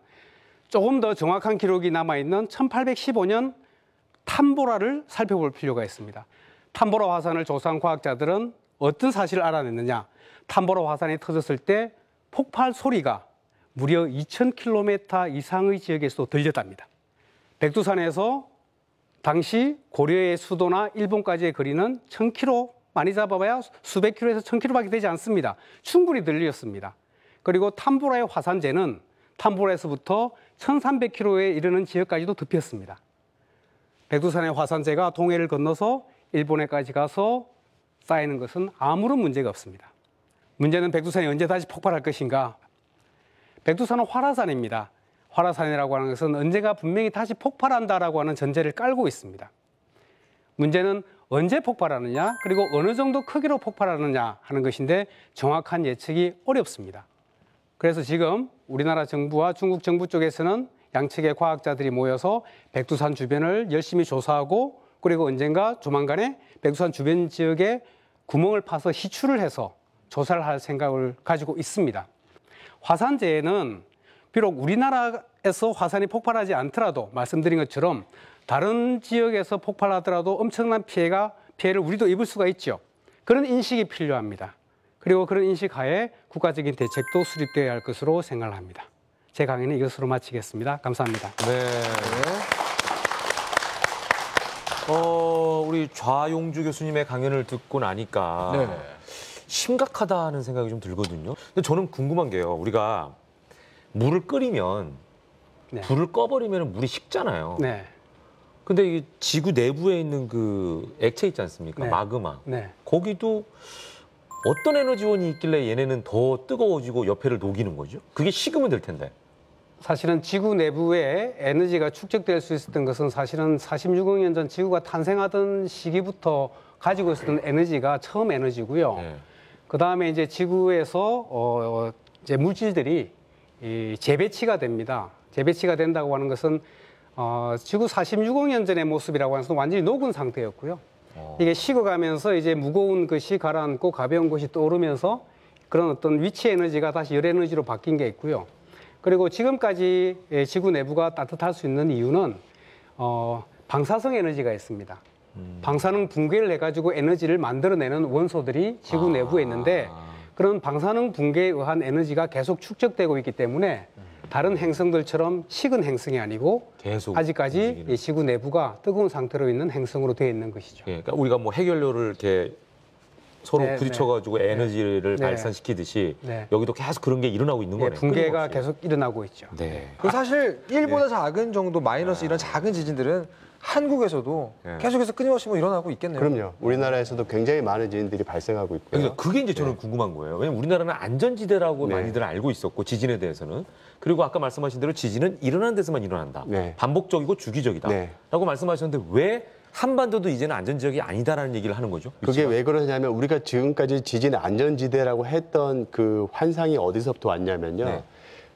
조금 더 정확한 기록이 남아있는 1815년 탐보라를 살펴볼 필요가 있습니다. 탐보라 화산을 조사한 과학자들은 어떤 사실을 알아냈느냐? 탐보라 화산이 터졌을 때 폭발 소리가 무려 2000km 이상의 지역에서도 들렸답니다. 백두산에서 당시 고려의 수도나 일본까지의 거리는 1000km, 많이 잡아봐야 수백 킬로에서 1000km밖에 되지 않습니다. 충분히 들렸습니다. 그리고 탐보라의 화산재는 탐보라에서부터 1300km에 이르는 지역까지도 덮였습니다. 백두산의 화산재가 동해를 건너서 일본에까지 가서 쌓이는 것은 아무런 문제가 없습니다. 문제는 백두산이 언제 다시 폭발할 것인가? 백두산은 활화산입니다. 활화산이라고 하는 것은 언젠가 분명히 다시 폭발한다라고 하는 전제를 깔고 있습니다. 문제는 언제 폭발하느냐, 그리고 어느 정도 크기로 폭발하느냐 하는 것인데 정확한 예측이 어렵습니다. 그래서 지금 우리나라 정부와 중국 정부 쪽에서는 양측의 과학자들이 모여서 백두산 주변을 열심히 조사하고, 그리고 언젠가 조만간에 백두산 주변 지역에 구멍을 파서 시추를 해서 조사를 할 생각을 가지고 있습니다. 화산재해는 비록 우리나라에서 화산이 폭발하지 않더라도 말씀드린 것처럼 다른 지역에서 폭발하더라도 엄청난 피해를 우리도 입을 수가 있죠. 그런 인식이 필요합니다. 그리고 그런 인식 하에 국가적인 대책도 수립되어야 할 것으로 생각을 합니다. 제 강의는 이것으로 마치겠습니다. 감사합니다. 네. 우리 좌용주 교수님의 강연을 듣고 나니까 네. 심각하다는 생각이 좀 들거든요. 근데 저는 궁금한 게요. 우리가 물을 끓이면 네. 불을 꺼버리면 물이 식잖아요. 네. 근데 이 지구 내부에 있는 그 액체 있지 않습니까? 네. 마그마. 네. 거기도 어떤 에너지원이 있길래 얘네는 더 뜨거워지고 옆에를 녹이는 거죠? 그게 식으면 될 텐데. 사실은 지구 내부에 에너지가 축적될 수 있었던 것은 사실은 46억 년 전 지구가 탄생하던 시기부터 가지고 있었던 에너지가 처음 에너지고요. 네. 그 다음에 이제 지구에서 이제 물질들이 재배치가 됩니다. 재배치가 된다고 하는 것은 지구 46억 년 전의 모습이라고 하는 것은 완전히 녹은 상태였고요. 이게 식어가면서 이제 무거운 것이 가라앉고 가벼운 것이 떠오르면서 그런 어떤 위치 에너지가 다시 열 에너지로 바뀐 게 있고요. 그리고 지금까지 지구 내부가 따뜻할 수 있는 이유는 방사성 에너지가 있습니다. 방사능 붕괴를 해가지고 에너지를 만들어내는 원소들이 지구 내부에 있는데 그런 방사능 붕괴에 의한 에너지가 계속 축적되고 있기 때문에 다른 행성들처럼 식은 행성이 아니고 계속 아직까지 움직이는. 이 지구 내부가 뜨거운 상태로 있는 행성으로 되어 있는 것이죠. 예, 그러니까 우리가 뭐 해결료를 이렇게 서로 네, 부딪혀가지고 에너지를 네. 발산시키듯이 네. 여기도 계속 그런 게 일어나고 있는 예, 거네요. 붕괴가 끊임없이. 계속 일어나고 있죠. 네. 그리고 사실 1보다 작은 정도 마이너스 이런 작은 지진들은 한국에서도 네. 계속해서 끊임없이 뭐 일어나고 있겠네요. 그럼요. 우리나라에서도 굉장히 많은 지진들이 발생하고 있고요. 그러니까 그게 이제 저는 궁금한 거예요. 왜냐면 우리나라는 안전지대라고 네. 많이들 알고 있었고 지진에 대해서는 그리고 아까 말씀하신 대로 지진은 일어나는 데서만 일어난다. 네. 반복적이고 주기적이다. 네. 라고 말씀하셨는데 왜 한반도도 이제는 안전지역이 아니다라는 얘기를 하는 거죠? 그게 왜 그러냐면 우리가 지금까지 지진 안전지대라고 했던 그 환상이 어디서부터 왔냐면요. 네.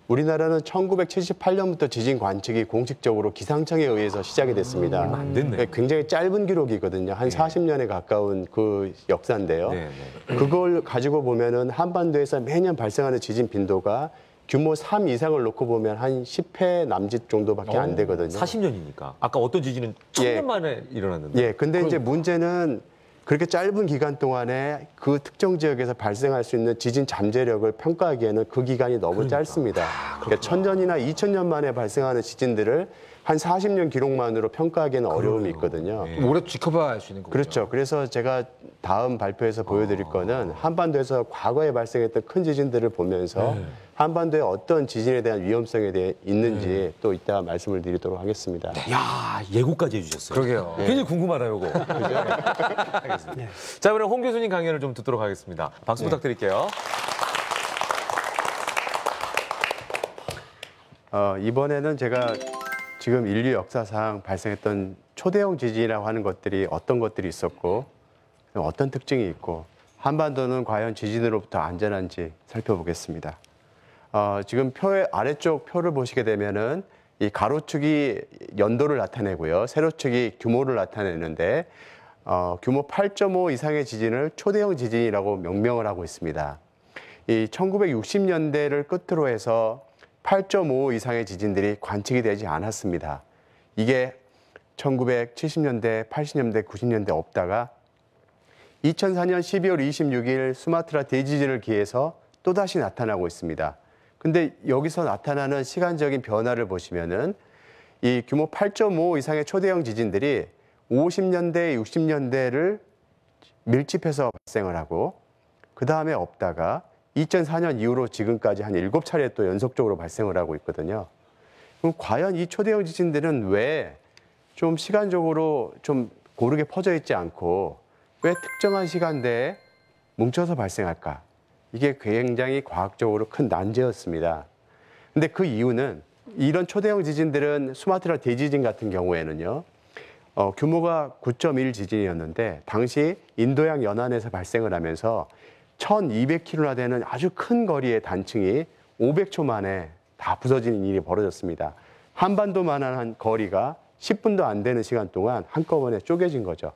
우리나라는 1978년부터 지진 관측이 공식적으로 기상청에 의해서 시작이 됐습니다. 얼마 안 됐네요. 굉장히 짧은 기록이거든요. 한 40년에 가까운 그 역사인데요. 네, 그걸 가지고 보면은 한반도에서 매년 발생하는 지진 빈도가 규모 3 이상을 놓고 보면 한 10회 남짓 정도밖에 안 되거든요. 40년이니까. 아까 어떤 지진은 1000년 만에 일어났는데. 예, 근데 이제 문제는 그렇게 짧은 기간 동안에 그 특정 지역에서 발생할 수 있는 지진 잠재력을 평가하기에는 그 기간이 너무 짧습니다. 그러니까 1000년이나 2000년 만에 발생하는 지진들을 한 40년 기록만으로 평가하기에는 어려움이 있거든요. 예. 오래 지켜봐야 알 수 있는 거죠. 그렇죠. 그래서 제가 다음 발표에서 보여드릴 거는 한반도에서 과거에 발생했던 큰 지진들을 보면서 한반도에 어떤 지진에 대한 위험성에 대해 있는지 또 이따 말씀을 드리도록 하겠습니다. 야 예고까지 해주셨어요. 그러게요. 굉장히 궁금하다, 요거. 그죠? 알겠습니다. 자, 그럼 홍 교수님 강연을 좀 듣도록 하겠습니다. 박수 부탁드릴게요. 이번에는 제가 지금 인류 역사상 발생했던 초대형 지진이라고 하는 것들이 어떤 것들이 있었고 어떤 특징이 있고 한반도는 과연 지진으로부터 안전한지 살펴보겠습니다. 지금 표의 아래쪽 표를 보시게 되면은 이 가로축이 연도를 나타내고요. 세로축이 규모를 나타내는데 규모 8.5 이상의 지진을 초대형 지진이라고 명명을 하고 있습니다. 이 1960년대를 끝으로 해서 8.5 이상의 지진들이 관측이 되지 않았습니다. 이게 1970년대, 80년대, 90년대 없다가 2004년 12월 26일 수마트라 대지진을 기해서 또다시 나타나고 있습니다. 근데 여기서 나타나는 시간적인 변화를 보시면은 이 규모 8.5 이상의 초대형 지진들이 50년대, 60년대를 밀집해서 발생을 하고 그 다음에 없다가 2004년 이후로 지금까지 한 7차례 또 연속적으로 발생을 하고 있거든요. 그럼 과연 이 초대형 지진들은 왜 좀 시간적으로 좀 고르게 퍼져 있지 않고 왜 특정한 시간대에 뭉쳐서 발생할까? 이게 굉장히 과학적으로 큰 난제였습니다. 근데 그 이유는 이런 초대형 지진들은 수마트라 대지진 같은 경우에는요. 규모가 9.1 지진이었는데 당시 인도양 연안에서 발생을 하면서 1200km나 되는 아주 큰 거리의 단층이 500초 만에 다 부서지는 일이 벌어졌습니다. 한반도만한 거리가 10분도 안 되는 시간 동안 한꺼번에 쪼개진 거죠.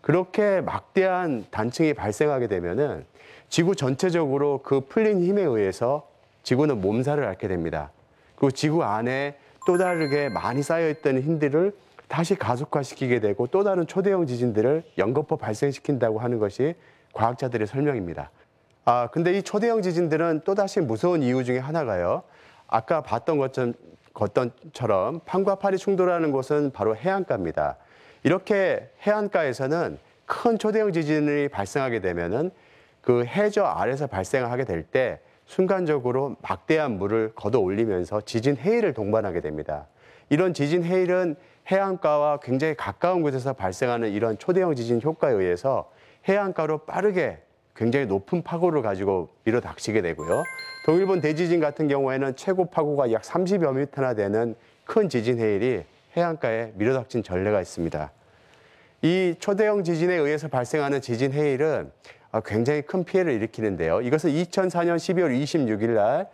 그렇게 막대한 단층이 발생하게 되면은 지구 전체적으로 그 풀린 힘에 의해서 지구는 몸살을 앓게 됩니다. 그리고 지구 안에 또 다르게 많이 쌓여있던 힘들을 다시 가속화시키게 되고 또 다른 초대형 지진들을 연거푸 발생시킨다고 하는 것이 과학자들의 설명입니다. 근데 이 초대형 지진들은 또다시 무서운 이유 중에 하나가요. 아까 봤던 것처럼 판과 팔이 충돌하는 곳은 바로 해안가입니다. 이렇게 해안가에서는 큰 초대형 지진이 발생하게 되면은 그 해저 아래서 발생하게 될 때 순간적으로 막대한 물을 걷어 올리면서 지진 해일을 동반하게 됩니다. 이런 지진 해일은 해안가와 굉장히 가까운 곳에서 발생하는 이런 초대형 지진 효과에 의해서 해안가로 빠르게 굉장히 높은 파고를 가지고 밀어닥치게 되고요. 동일본 대지진 같은 경우에는 최고 파고가 약 30여 미터나 되는 큰 지진 해일이 해안가에 밀어닥친 전례가 있습니다. 이 초대형 지진에 의해서 발생하는 지진 해일은 굉장히 큰 피해를 일으키는데요. 이것은 2004년 12월 26일 날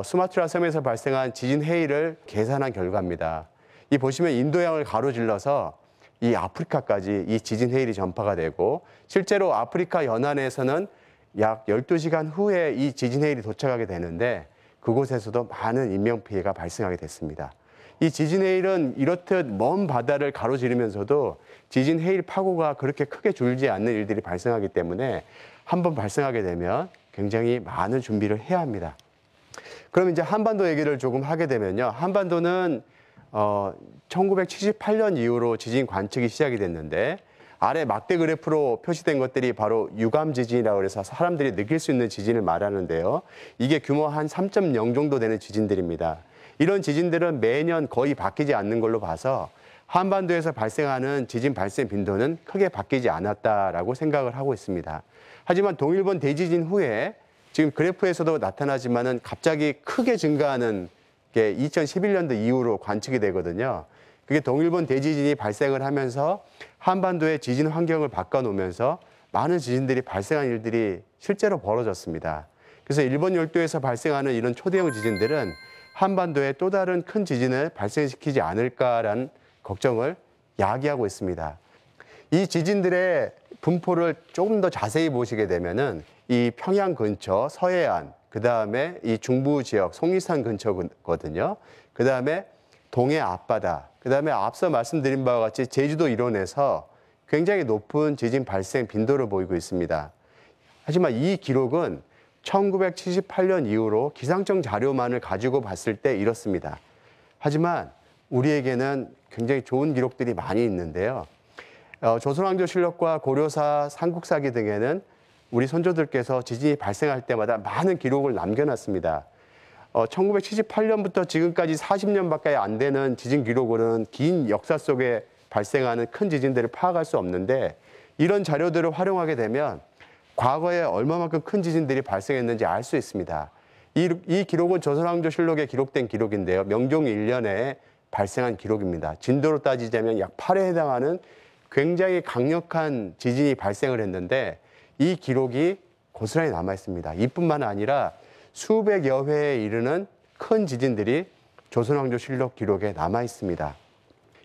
수마트라 섬에서 발생한 지진 해일을 계산한 결과입니다. 이 보시면 인도양을 가로질러서 이 아프리카까지 이 지진 해일이 전파가 되고 실제로 아프리카 연안에서는 약 12시간 후에 이 지진 해일이 도착하게 되는데 그곳에서도 많은 인명피해가 발생하게 됐습니다. 이 지진 해일은 이렇듯 먼 바다를 가로지르면서도 지진 해일 파고가 그렇게 크게 줄지 않는 일들이 발생하기 때문에 한번 발생하게 되면 굉장히 많은 준비를 해야 합니다. 그럼 이제 한반도 얘기를 조금 하게 되면요. 한반도는 1978년 이후로 지진 관측이 시작이 됐는데 아래 막대 그래프로 표시된 것들이 바로 유감 지진이라고 해서 사람들이 느낄 수 있는 지진을 말하는데요. 이게 규모 한 3.0 정도 되는 지진들입니다. 이런 지진들은 매년 거의 바뀌지 않는 걸로 봐서 한반도에서 발생하는 지진 발생 빈도는 크게 바뀌지 않았다라고 생각을 하고 있습니다. 하지만 동일본 대지진 후에 지금 그래프에서도 나타나지만은 갑자기 크게 증가하는 게 2011년도 이후로 관측이 되거든요. 그게 동일본 대지진이 발생을 하면서 한반도의 지진 환경을 바꿔놓으면서 많은 지진들이 발생한 일들이 실제로 벌어졌습니다. 그래서 일본 열도에서 발생하는 이런 초대형 지진들은 한반도에 또 다른 큰 지진을 발생시키지 않을까라는 걱정을 야기하고 있습니다. 이 지진들의 분포를 조금 더 자세히 보시게 되면은 이 평양 근처 서해안, 그 다음에 이 중부 지역 속리산 근처거든요. 그 다음에 동해 앞바다, 그 다음에 앞서 말씀드린 바와 같이 제주도 일원에서 굉장히 높은 지진 발생 빈도를 보이고 있습니다. 하지만 이 기록은 1978년 이후로 기상청 자료만을 가지고 봤을 때 이렇습니다. 하지만 우리에게는 굉장히 좋은 기록들이 많이 있는데요. 조선왕조실록과 고려사, 삼국사기 등에는 우리 선조들께서 지진이 발생할 때마다 많은 기록을 남겨놨습니다. 1978년부터 지금까지 40년밖에 안 되는 지진 기록으로는 긴 역사 속에 발생하는 큰 지진들을 파악할 수 없는데 이런 자료들을 활용하게 되면 과거에 얼마만큼 큰 지진들이 발생했는지 알 수 있습니다. 이 기록은 조선왕조실록에 기록된 기록인데요. 명종 1년에 발생한 기록입니다. 진도로 따지자면 약 8에 해당하는 굉장히 강력한 지진이 발생을 했는데 이 기록이 고스란히 남아 있습니다. 이뿐만 아니라 수백여 회에 이르는 큰 지진들이 조선왕조실록 기록에 남아 있습니다.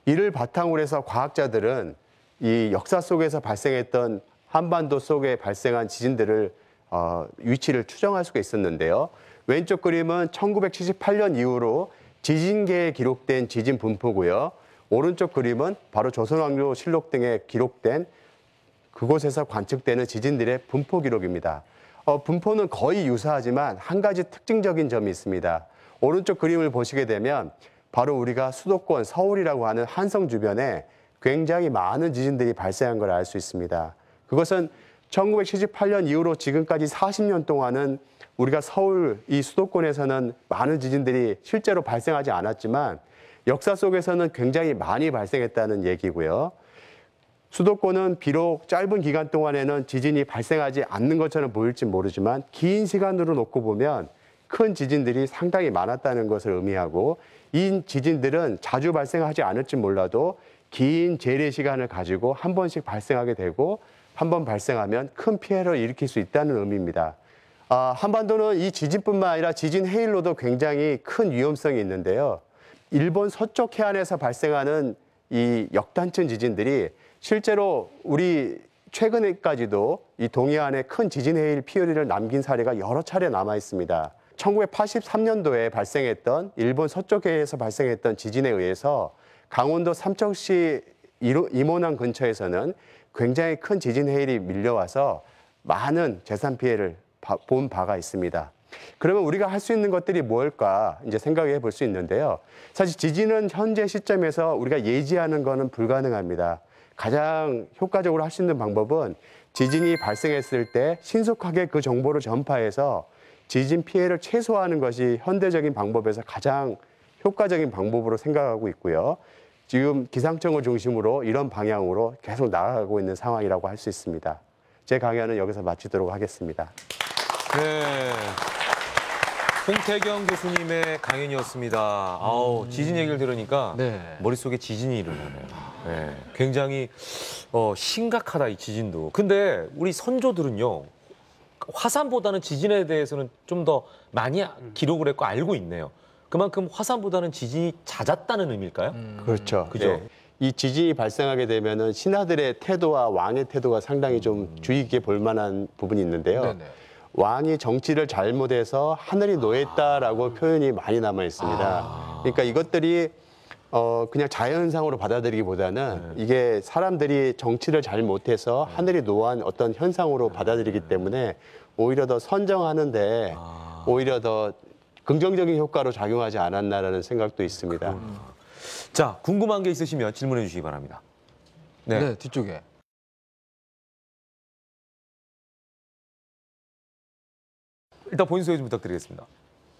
이를 바탕으로 해서 과학자들은 이 역사 속에서 발생했던 한반도 속에 발생한 지진들을 위치를 추정할 수가 있었는데요. 왼쪽 그림은 1978년 이후로 지진계에 기록된 지진 분포고요. 오른쪽 그림은 바로 조선왕조실록 등에 기록된 그곳에서 관측되는 지진들의 분포 기록입니다. 분포는 거의 유사하지만 한 가지 특징적인 점이 있습니다. 오른쪽 그림을 보시게 되면 바로 우리가 수도권 서울이라고 하는 한성 주변에 굉장히 많은 지진들이 발생한 걸 알 수 있습니다. 그것은 1978년 이후로 지금까지 40년 동안은 우리가 서울 이 수도권에서는 많은 지진들이 실제로 발생하지 않았지만 역사 속에서는 굉장히 많이 발생했다는 얘기고요. 수도권은 비록 짧은 기간 동안에는 지진이 발생하지 않는 것처럼 보일지 모르지만 긴 시간으로 놓고 보면 큰 지진들이 상당히 많았다는 것을 의미하고 이 지진들은 자주 발생하지 않을지 몰라도 긴 재래 시간을 가지고 한 번씩 발생하게 되고 한 번 발생하면 큰 피해를 일으킬 수 있다는 의미입니다. 한반도는 이 지진뿐만 아니라 지진 해일로도 굉장히 큰 위험성이 있는데요. 일본 서쪽 해안에서 발생하는 이 역단층 지진들이 실제로 우리 최근에까지도 이 동해안에 큰 지진 해일 피해를 남긴 사례가 여러 차례 남아 있습니다. 1983년도에 발생했던 일본 서쪽해에서 발생했던 지진에 의해서 강원도 삼척시 이모난 근처에서는 굉장히 큰 지진 해일이 밀려와서 많은 재산 피해를 본 바가 있습니다. 그러면 우리가 할 수 있는 것들이 뭘까 이제 생각해 볼 수 있는데요. 사실 지진은 현재 시점에서 우리가 예지하는 것은 불가능합니다. 가장 효과적으로 할 수 있는 방법은 지진이 발생했을 때 신속하게 그 정보를 전파해서 지진 피해를 최소화하는 것이 현대적인 방법에서 가장 효과적인 방법으로 생각하고 있고요. 지금 기상청을 중심으로 이런 방향으로 계속 나아가고 있는 상황이라고 할 수 있습니다. 제 강연은 여기서 마치도록 하겠습니다. 네. 홍태경 교수님의 강연이었습니다. 지진 얘기를 들으니까 네. 머릿속에 지진이 일어나네요. 네. 굉장히 심각하다, 이 지진도. 근데 우리 선조들은요, 화산보다는 지진에 대해서는 좀 더 많이 기록을 했고 알고 있네요. 그만큼 화산보다는 지진이 잦았다는 의미일까요? 그렇죠. 그죠? 네. 이 지진이 발생하게 되면은 신하들의 태도와 왕의 태도가 상당히 좀 주의 깊게 볼 만한 부분이 있는데요. 네네. 왕이 정치를 잘못해서 하늘이 노했다라고 표현이 많이 남아 있습니다. 그러니까 이것들이 그냥 자연현상으로 받아들이기보다는 이게 사람들이 정치를 잘못해서 하늘이 노한 어떤 현상으로 받아들이기 때문에 오히려 더 선정하는데 오히려 더 긍정적인 효과로 작용하지 않았나라는 생각도 있습니다. 자, 궁금한 게 있으시면 질문해 주시기 바랍니다. 네, 뒤쪽에. 일단 본인 소개 좀 부탁드리겠습니다.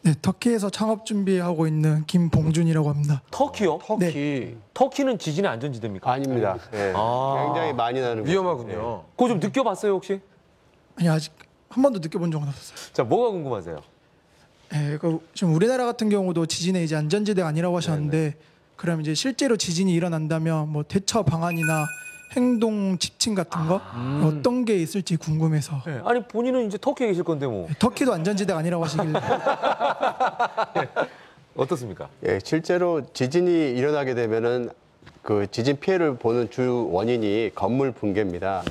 네, 터키에서 창업 준비하고 있는 김봉준이라고 합니다. 터키요? 터키. 터키는 지진의 안전지대입니까? 아닙니다. 예. 아. 굉장히 많이 나는 위험하군요. 그거 좀 느껴봤어요 혹시? 아니 아직 한 번도 느껴본 적은 없었어요. 자, 뭐가 궁금하세요? 네, 지금 우리나라 같은 경우도 지진의 이제 안전지대가 아니라고 하셨는데, 그럼 이제 실제로 지진이 일어난다면 뭐 대처 방안이나 행동 지침 같은 거 어떤 게 있을지 궁금해서. 네. 아니 본인은 이제 터키에 계실 건데 뭐 터키도 안전지대가 아니라고 하시길래. 어떻습니까? 예, 실제로 지진이 일어나게 되면은 그 지진 피해를 보는 주 원인이 건물 붕괴입니다.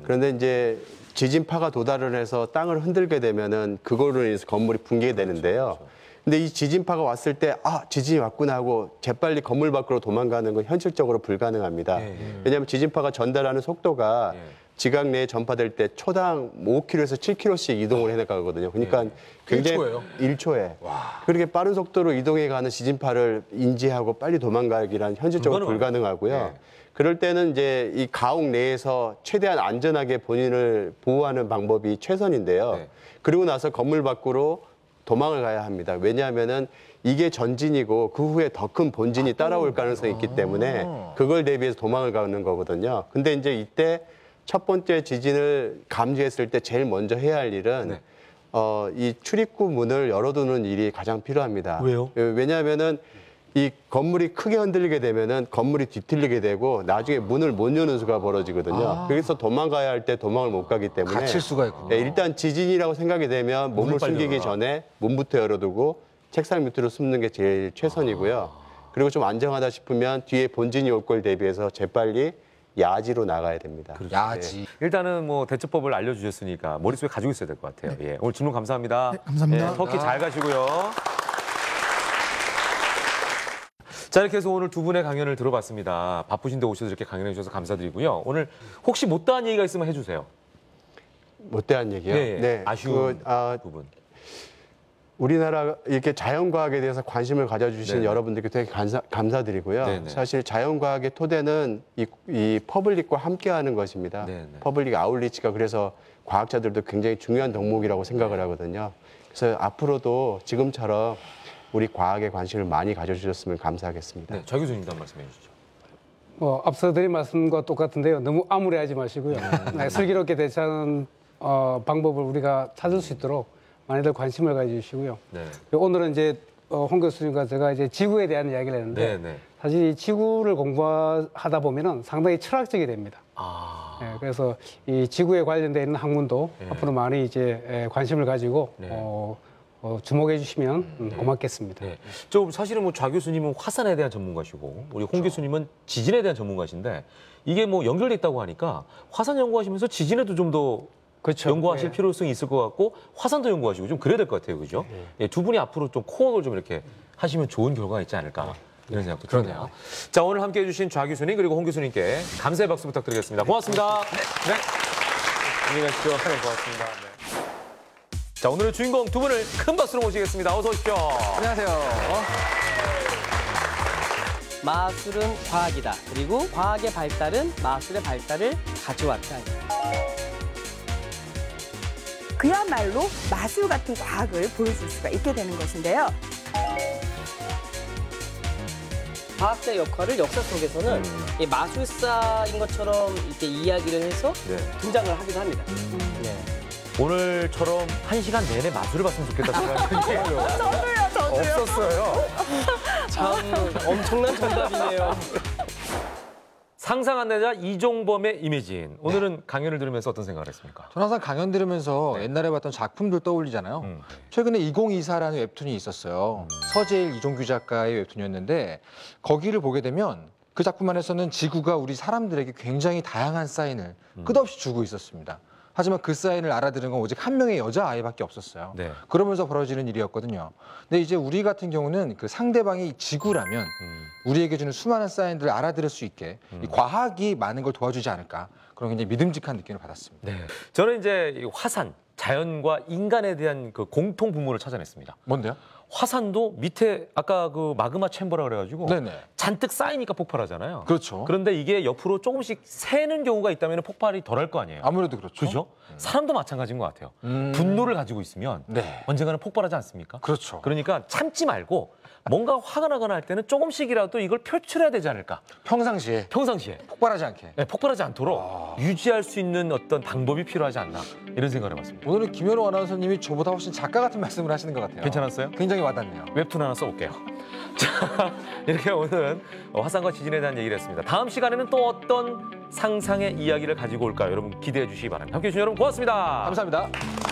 그런데 이제 지진파가 도달을 해서 땅을 흔들게 되면은 그거로 인해서 건물이 붕괴되는데요. 근데 이 지진파가 왔을 때 지진이 왔구나 하고 재빨리 건물 밖으로 도망가는 건 현실적으로 불가능합니다. 왜냐하면 지진파가 전달하는 속도가 지각 내에 전파될 때 초당 5km에서 7km씩 이동을 해나가거든요. 그러니까 굉장히 1초에 그렇게 빠른 속도로 이동해가는 지진파를 인지하고 빨리 도망가기란 현실적으로 불가능하고요. 그럴 때는 이제 이 가옥 내에서 최대한 안전하게 본인을 보호하는 방법이 최선인데요. 그리고 나서 건물 밖으로 도망을 가야 합니다. 왜냐하면은 이게 전진이고 그 후에 더 큰 본진이 따라올 가능성이 있기 때문에 그걸 대비해서 도망을 가는 거거든요. 근데 이제 이때 첫 번째 지진을 감지했을 때 제일 먼저 해야 할 일은 이 출입구 문을 열어두는 일이 가장 필요합니다. 왜요? 왜냐하면은 이 건물이 크게 흔들리게 되면은 건물이 뒤틀리게 되고 나중에 문을 못 여는 수가 벌어지거든요. 그래서 도망가야 할 때 도망을 못 가기 때문에 갇힐 수가 있군요. 일단 지진이라고 생각이 되면 몸을 숨기기 전에 문부터 열어두고 책상 밑으로 숨는 게 제일 최선이고요. 그리고 좀 안정하다 싶으면 뒤에 본진이 올 걸 대비해서 재빨리 야지로 나가야 됩니다. 야지. 일단은 뭐 대처법을 알려주셨으니까 머릿속에 가지고 있어야 될 것 같아요. 예, 오늘 질문 감사합니다. 네, 감사합니다. 터키 잘 가시고요. 자, 이렇게 해서 오늘 두 분의 강연을 들어봤습니다. 바쁘신데 오셔서 이렇게 강연해 주셔서 감사드리고요. 오늘 혹시 못다한 얘기가 있으면 해주세요. 못다한 얘기요? 네, 아쉬운 부분. 우리나라 이렇게 자연과학에 대해서 관심을 가져주신 네네. 여러분들께 되게 감사드리고요. 네네. 사실 자연과학의 토대는 이 퍼블릭과 함께하는 것입니다. 네네. 퍼블릭 아웃리치가 그래서 과학자들도 굉장히 중요한 덕목이라고 생각을 하거든요. 그래서 앞으로도 지금처럼 우리 과학에 관심을 많이 가져주셨으면 감사하겠습니다. 네, 좌 교수님도 한 말씀 해주시죠. 앞서 드린 말씀과 똑같은데요. 너무 암울해하지 마시고요. 슬기롭게 대처하는 방법을 우리가 찾을 수 있도록 많이들 관심을 가져주시고요. 네. 오늘은 이제 홍 교수님과 제가 이제 지구에 대한 이야기를 했는데 사실 이 지구를 공부하다 보면은 상당히 철학적이 됩니다. 그래서 이 지구에 관련되어 있는 학문도 앞으로 많이 이제 관심을 가지고 주목해 주시면 고맙겠습니다. 네. 저 사실은 뭐 좌 교수님은 화산에 대한 전문가시고 우리 홍 교수님은 지진에 대한 전문가신데 이게 뭐 연결돼 있다고 하니까 화산 연구하시면서 지진에도 좀 더 그렇죠. 연구하실 필요성이 있을 것 같고 화산도 연구하시고 좀 그래야 될 것 같아요, 그죠? 예, 두 분이 앞으로 좀 코어를 좀 이렇게 하시면 좋은 결과가 있지 않을까 이런 생각도 드네요. 자, 오늘 함께해 주신 좌 교수님 그리고 홍 교수님께 감사의 박수 부탁드리겠습니다. 고맙습니다. 네. 안녕히 가십시오. 고맙습니다. 네. 자, 오늘의 주인공 두 분을 큰 박수로 모시겠습니다. 어서 오십시오. 안녕하세요. 마술은 과학이다. 그리고 과학의 발달은 마술의 발달을 가져왔다. 그야말로 마술 같은 과학을 보여줄 수가 있게 되는 것인데요. 과학자의 역할을 역사 속에서는 이 마술사인 것처럼 이렇게 이야기를 해서 등장을 하기도 합니다. 오늘처럼 1시간 내내 마술을 봤으면 좋겠다 생각했는데요. 저도요. 없었어요. 참 엄청난 정답이네요. 상상 안내자 이종범의 이미진. 오늘은 강연을 들으면서 어떤 생각을 했습니까? 저는 항상 강연 들으면서 옛날에 봤던 작품들 떠올리잖아요. 최근에 2024라는 웹툰이 있었어요. 서재일 이종규 작가의 웹툰이었는데 거기를 보게 되면 그 작품 안에서는 지구가 우리 사람들에게 굉장히 다양한 사인을 끝없이 주고 있었습니다. 하지만 그 사인을 알아들은 건 오직 한 명의 여자아이밖에 없었어요. 네. 그러면서 벌어지는 일이었거든요. 근데 이제 우리 같은 경우는 그 상대방이 지구라면 우리에게 주는 수많은 사인들을 알아들을 수 있게 이 과학이 많은 걸 도와주지 않을까 그런 굉장히 믿음직한 느낌을 받았습니다. 네. 저는 이제 이 화산, 자연과 인간에 대한 그 공통 부모를 찾아냈습니다. 뭔데요? 화산도 밑에 아까 그 마그마 챔버라 그래가지고 네네. 잔뜩 쌓이니까 폭발하잖아요. 그렇죠. 그런데 이게 옆으로 조금씩 새는 경우가 있다면 폭발이 덜할 거 아니에요. 아무래도 그렇죠. 그죠? 사람도 마찬가지인 것 같아요. 분노를 가지고 있으면 네. 언젠가는 폭발하지 않습니까? 그렇죠. 그러니까 참지 말고 뭔가 화가 나거나 할 때는 조금씩이라도 이걸 표출해야 되지 않을까? 평상시에 평상시에 폭발하지 않게. 네, 폭발하지 않도록 유지할 수 있는 어떤 방법이 필요하지 않나 이런 생각을 해봤습니다. 오늘은 김현우 아나운서님이 저보다 훨씬 작가 같은 말씀을 하시는 것 같아요. 괜찮았어요? 굉장히 와닿네요. 웹툰 하나 써볼게요. 자, 이렇게 오늘은 화산과 지진에 대한 얘기를 했습니다. 다음 시간에는 또 어떤 상상의 이야기를 가지고 올까요? 여러분 기대해 주시기 바랍니다. 함께해 주신 여러분 고맙습니다. 감사합니다.